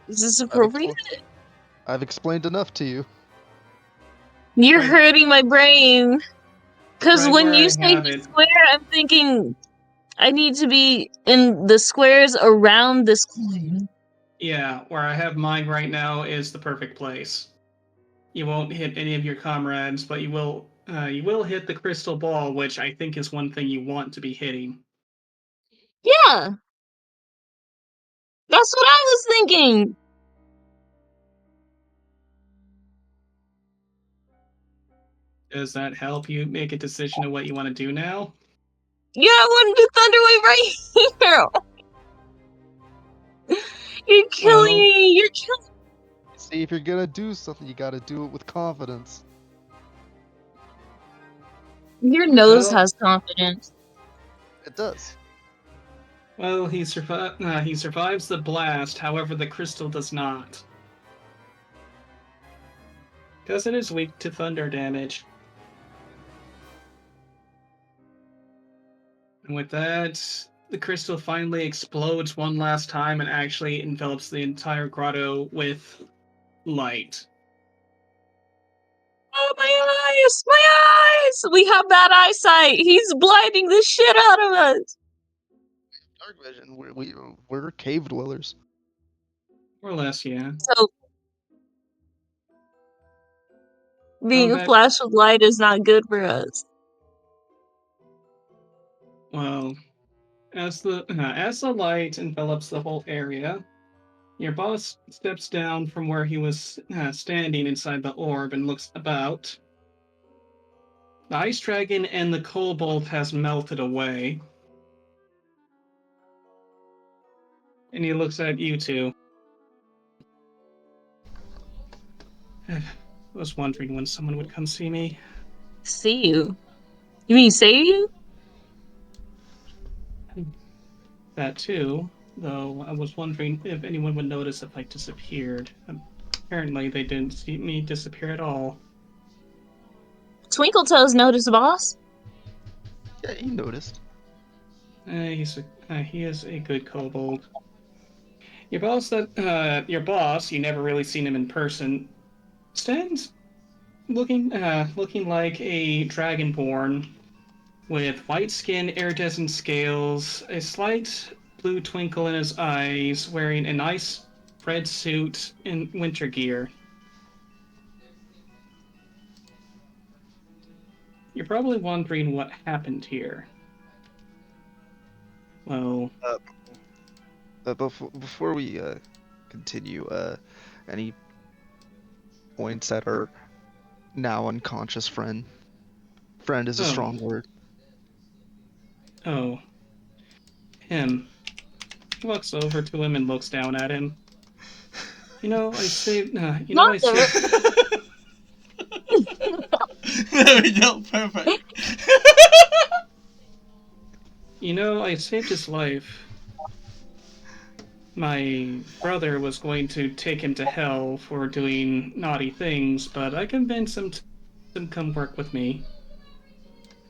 is this I've, appropriate? I've explained enough to you. You're Right. hurting my brain. Cause Right when where you I say have his it. square, I'm thinking I need to be in the squares around this coin. Yeah, where I have mine right now is the perfect place. You won't hit any of your comrades, but you will you will hit the crystal ball, which I think is one thing you want to be hitting. Yeah. That's what I was thinking. Does that help you make a decision of what you want to do now? Yeah, I want to do Thunderwave right here. You're killing Well, me. You're killing. See, if you're gonna do something, you gotta do it with confidence. Your nose well, has confidence. It does. well. He survives the blast. However, the crystal does not, because it is weak to thunder damage. And with that, the crystal finally explodes one last time and actually envelops the entire grotto with light. Oh, my eyes! My eyes! We have bad eyesight. He's blinding the shit out of us. Dark vision. We're cave dwellers. More or less, yeah. So being a Back. flash of light is not good for us. Well, as the light envelops the whole area, your boss steps down from where he was standing inside the orb and looks about. The ice dragon and the kobold has melted away. And he looks at you two. I was wondering when someone would come see me. See you? You mean save you? That too, though I was wondering if anyone would notice if I disappeared. Apparently, they didn't see me disappear at all. Twinkle Toes noticed, boss. Yeah, you noticed. He is a good kobold. Your boss, you never really seen him in person, stands looking like a dragonborn with white skin, iridescent scales, a slight blue twinkle in his eyes, wearing a nice red suit in winter gear. You're probably wondering what happened here. Well, Before we continue, any points that are now unconscious friend? Friend is a strong word. oh, him. He walks over to him and looks down at him. I saved. Mother. There we go, perfect. I saved his life. My brother was going to take him to hell for doing naughty things, but I convinced him to come work with me.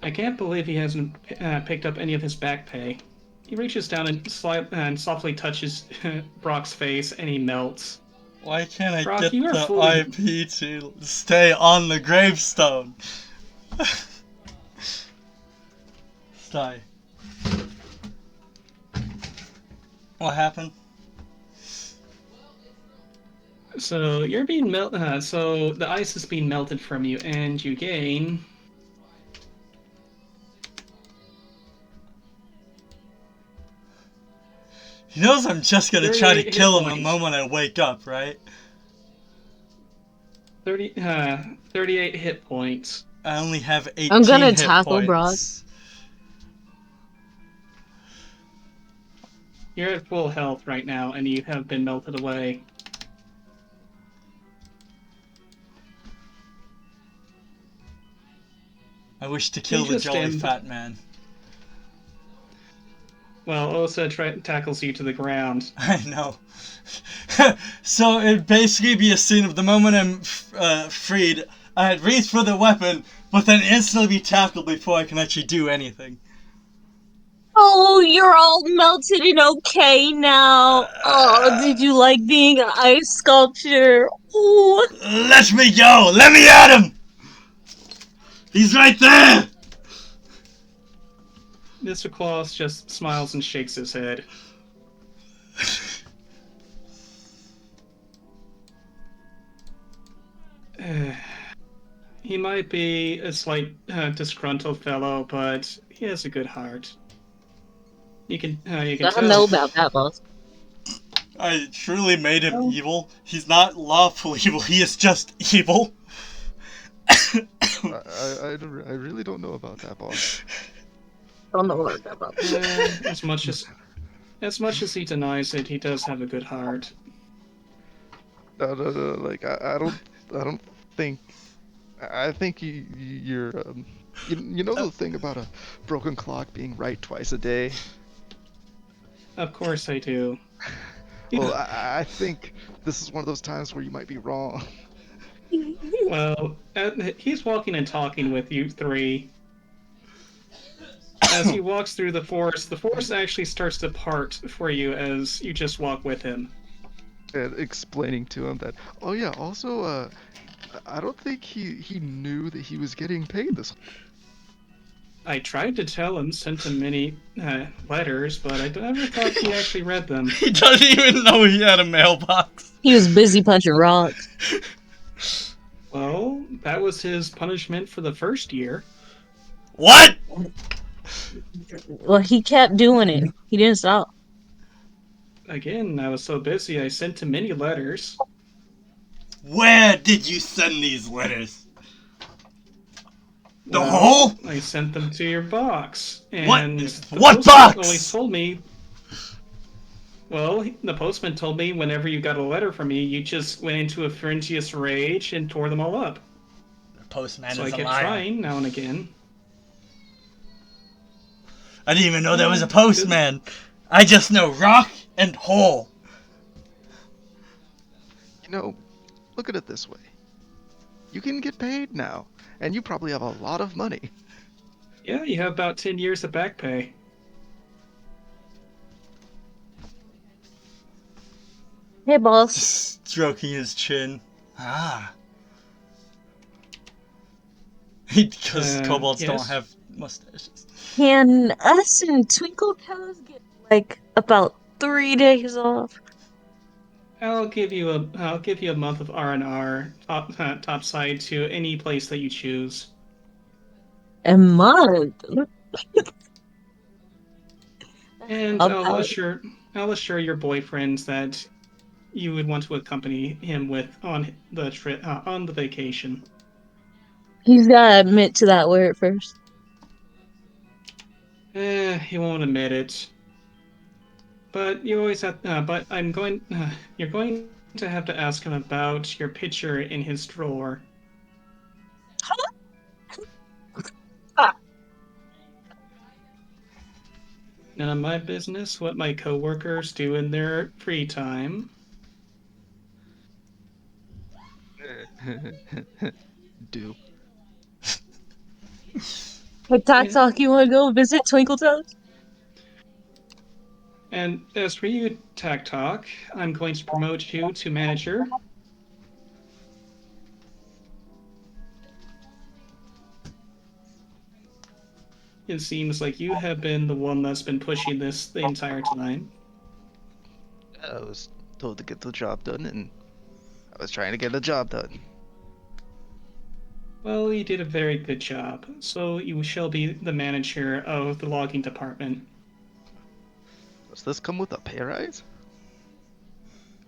I can't believe he hasn't picked up any of his back pay. He reaches down and softly touches Brock's face, and he melts. Why can't I Brock, get you are the fully... IP to stay on the gravestone? Stay. What happened? So you're being so the ice is being melted from you, and you gain... He knows I'm just gonna try to kill him the points. moment I wake up, right? 38 hit points. I only have 18 I'm gonna hit tackle points. Brock. You're at full health right now, and you have been melted away. I wish to kill the jolly fat man. Well, Osa tackles you to the ground. I know. So it'd basically be a scene of the moment I'm freed, I'd reach for the weapon, but then instantly be tackled before I can actually do anything. Oh, you're all melted and okay now. Oh, did you like being an ice sculpture? Ooh. Let me go! Let me at him! He's right there! Mr. Claus just smiles and shakes his head. He might be a slight disgruntled fellow, but he has a good heart. You can I don't know tell. about that, boss. I truly made him Oh. evil. He's not lawful evil. He is just evil. I really don't know about that, boss. I don't know about that, boss. As much as he denies it, he does have a good heart. No, no, no. Like I don't think. I think you're. You know the thing about a broken clock being right twice a day. Of course I do. Well, I think this is one of those times where you might be wrong. Well, he's walking and talking with you three. As he walks through the forest actually starts to part for you as you just walk with him. And explaining to him that, oh yeah, also, I don't think he knew that he was getting paid this. I tried to tell him, sent him many letters, but I never thought he actually read them. He doesn't even know he had a mailbox. He was busy punching rocks. Well, that was his punishment for the first year. What? Well, he kept doing it. He didn't stop. Again, I was so busy, I sent him many letters. Where did you send these letters? The Well, hole? I sent them to your box. What? And What the postman box? always told me. Well, the postman told me whenever you got a letter from me, you just went into a frenzious rage and tore them all up. The postman So I is a kept liar. trying now and again. I didn't even know there was a postman. I just know rock and hole. You know, look at it this way. You can get paid now, and you probably have a lot of money. Yeah, you have about 10 years of back pay. Hey, boss. Stroking his chin. Ah. Because kobolds don't yes? have mustaches. Can us and Twinkle Toes get like about 3 days off? I'll give you a month of R&R top side to any place that you choose. A month. And About I'll assure your boyfriends that you would want to accompany him with on the trip on the vacation. he's gotta admit to that word first. He won't admit it. But you always have. But I'm going. You're going to have to ask him about your picture in his drawer. Ah. None of my business what my coworkers do in their free time. Do. Hey, Talk, you wanna go visit Twinkle Toes? And as for you, Tac Talk, I'm going to promote you to manager. It seems like you have been the one that's been pushing this the entire time. I was told to get the job done, and I was trying to get the job done. Well, you did a very good job, so you shall be the manager of the logging department. Does this come with a pay rise?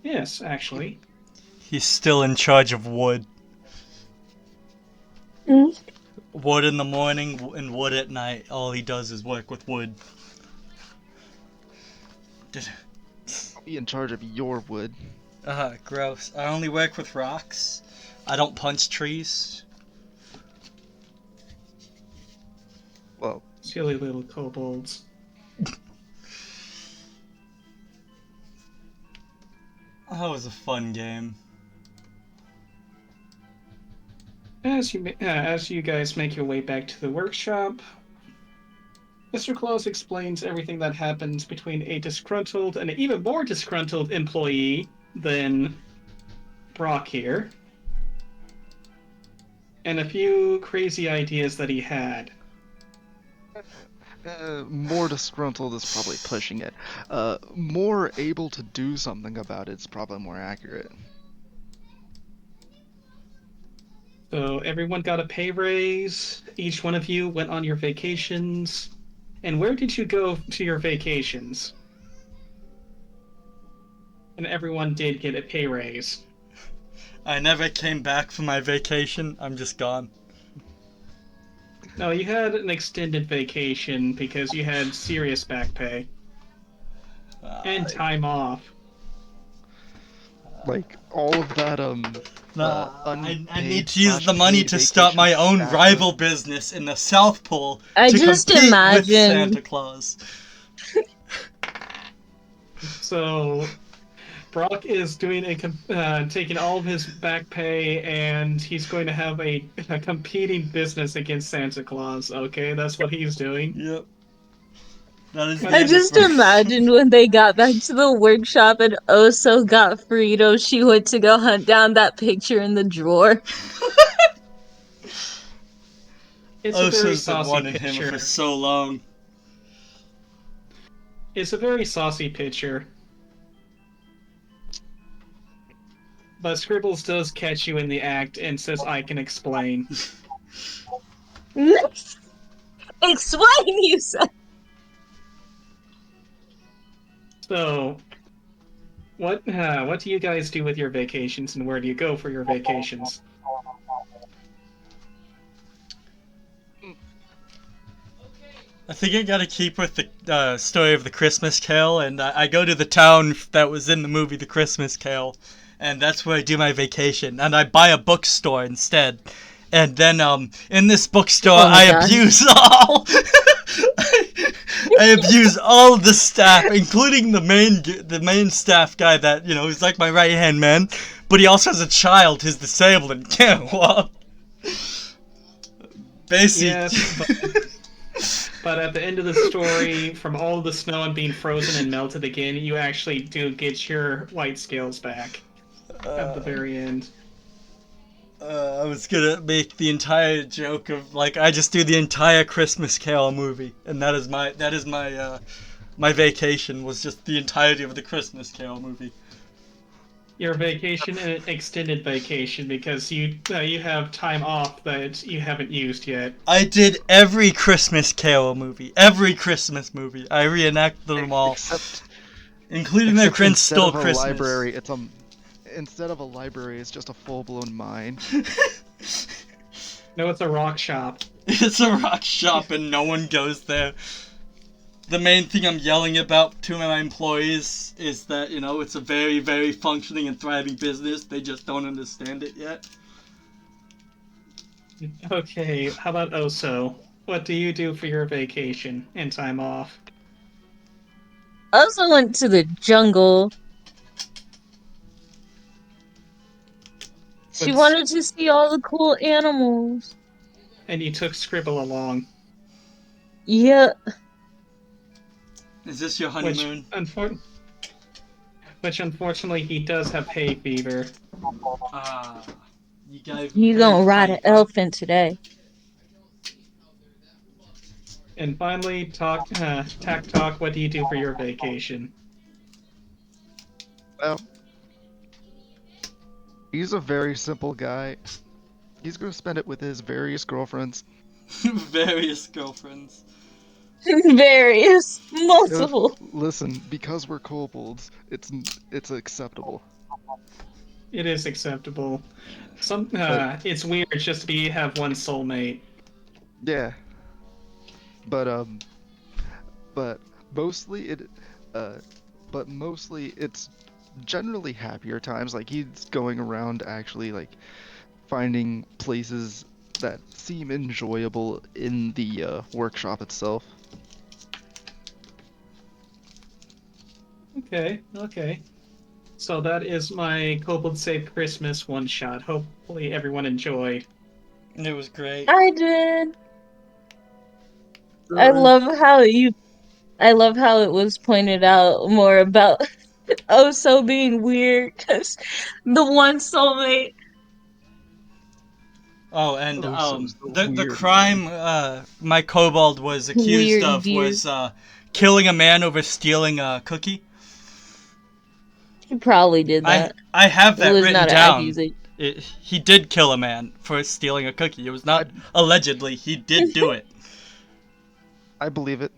Yes, actually. He's still in charge of wood. Mm. Wood in the morning and wood at night. All he does is work with wood. I'll be in charge of your wood. Gross. I only work with rocks. I don't punch trees. Well, Silly little kobolds. That was a fun game. As you guys make your way back to the workshop, Mr. Close explains everything that happens between a disgruntled and an even more disgruntled employee than Brock here, and a few crazy ideas that he had. more disgruntled is probably pushing it. More able to do something about it is probably more accurate. So everyone got a pay raise. Each one of you went on your vacations. And where did you go to your vacations? And everyone did get a pay raise. I never came back from my vacation. I'm just gone. No, you had an extended vacation because you had serious back pay. And time off. Like all of that I need to use the money to start my own rival business in the South Pole I to just compete imagine with Santa Claus. So Brock is doing taking all of his back pay, and he's going to have a competing business against Santa Claus. Okay, that's what he's doing. Yep. That is I just imagined when they got back to the workshop and Oso got Frito, she went to go hunt down that picture in the drawer. It's a very Oso's been saucy wanting picture. him for so long. It's a very saucy picture. But Scribbles does catch you in the act and says, I can explain. Explain, you said. So, what do you guys do with your vacations, and where do you go for your vacations? I think I gotta keep with the story of the Christmas Carol, and I go to the town that was in the movie The Christmas Carol, and that's where I do my vacation, and I buy a bookstore instead. And then in this bookstore, I abuse all I abuse all the staff, including the main staff guy that, you know, he's like my right-hand man, but he also has a child who's disabled and can't walk. Basically. Yes, but at the end of the story, from all of the snow and being frozen and melted again, you actually do get your white scales back at the very end. I was gonna make the entire joke of, like, I just do the entire Christmas Carol movie, and that is my vacation was just the entirety of the Christmas Carol movie. Your vacation and an extended vacation because you have time off that you haven't used yet. I did every Christmas Carol movie. Every Christmas movie. I reenacted them all. Including their Prince Stole Christmas. Library, instead of a library, it's just a full-blown mine. No, it's a rock shop. It's a rock shop and no one goes there. The main thing I'm yelling about to my employees is that, you know, it's a very, very functioning and thriving business. They just don't understand it yet. Okay, how about Oso? What do you do for your vacation and time off? Oso went to the jungle. She wanted to see all the cool animals. And you took Scribble along. Yeah. Is this your honeymoon? Which unfortunately he does have hay fever. He's gonna ride an elephant today. And finally, Tack Talk, what do you do for your vacation? Well, he's a very simple guy. He's gonna spend it with his various girlfriends. Various girlfriends. Various. Multiple. Listen, because we're kobolds, it's acceptable. It is acceptable. It's weird just to have one soulmate. Yeah. But mostly it's generally happier times. Like, he's going around actually, like, finding places that seem enjoyable in the workshop itself. Okay. So that is my Kobold Save Christmas one-shot. Hopefully everyone enjoyed. It was great. I did. I love how it was pointed out more about Oso being weird, because the one soulmate. Oh, and the crime my kobold was accused of was killing a man over stealing a cookie. He probably did that. I have that written down. He did kill a man for stealing a cookie. It was not allegedly. He did do it. I believe it.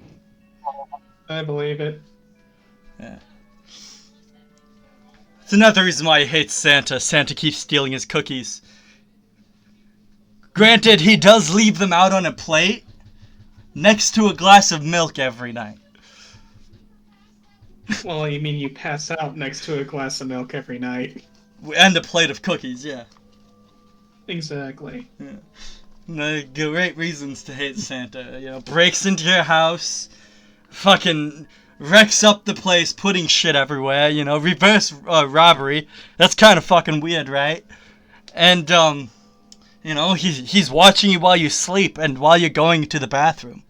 I believe it. Yeah. It's another reason why he hates Santa. Santa keeps stealing his cookies. Granted, he does leave them out on a plate next to a glass of milk every night. Well, you mean you pass out next to a glass of milk every night? And a plate of cookies, yeah. Exactly. Yeah. No, great reasons to hate Santa. You know, breaks into your house, fucking wrecks up the place, putting shit everywhere. You know, reverse robbery. That's kind of fucking weird, right? And you know, he's watching you while you sleep and while you're going to the bathroom.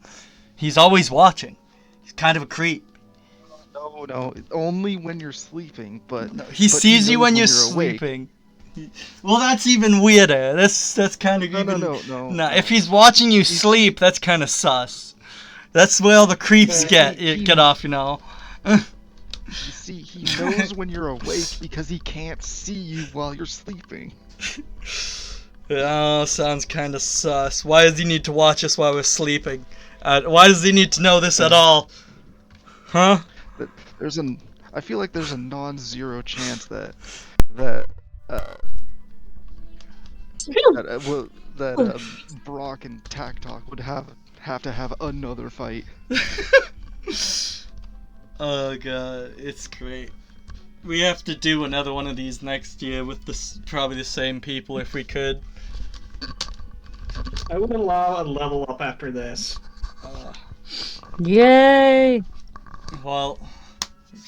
He's always watching. He's kind of a creep. No, only when you're sleeping, but no, he sees you when you're sleeping. Well, that's even weirder. That's kind of no. Nah, if he's watching you sleep, that's kind of sus. That's where all the creeps get off, you know. You see, he knows when you're awake because he can't see you while you're sleeping. Oh, sounds kind of sus. Why does he need to watch us while we're sleeping? Why does he need to know this at all? Huh? I feel like there's a non-zero chance that Brock and Tak Talk would have to have another fight. Oh god, it's great. We have to do another one of these next year with probably the same people if we could. I would allow a level up after this. Yay! Well,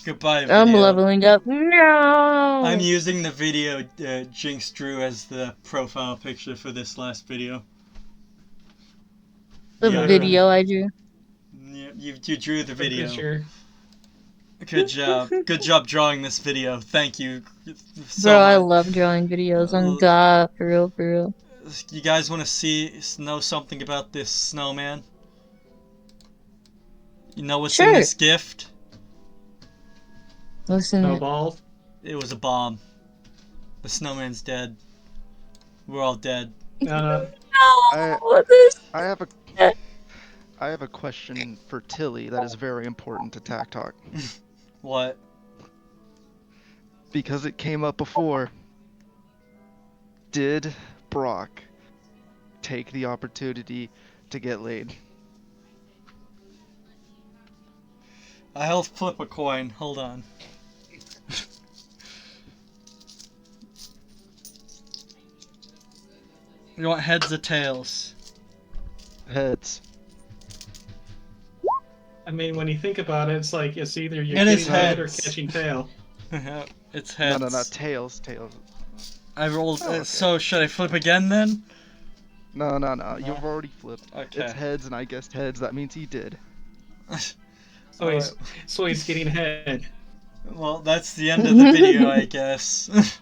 goodbye video. I'm leveling up. No! I'm using the video Jinx drew as the profile picture for this last video. The video I drew. Yeah, you drew the video. Sure. Good job. Good job drawing this video. Thank you so Bro, I much. love drawing videos. On God, for real, for real. You guys want to know something about this snowman? You know what's in this gift? Listen. Snowballs. It was a bomb. The snowman's dead. We're all dead. No. I have a question for Tilly that is very important to Tak Talk. What? Because it came up before. Did Brock take the opportunity to get laid? I'll flip a coin. Hold on. You want heads or tails? Heads. I mean, when you think about it, it's like it's either you're It is getting head or heads. catching tail. It's heads. No, not tails. I rolled. Oh, okay. So should I flip again then? No. You've already flipped. Okay. It's heads, and I guessed heads. That means he did. So he's getting head. Well, that's the end of the video, I guess.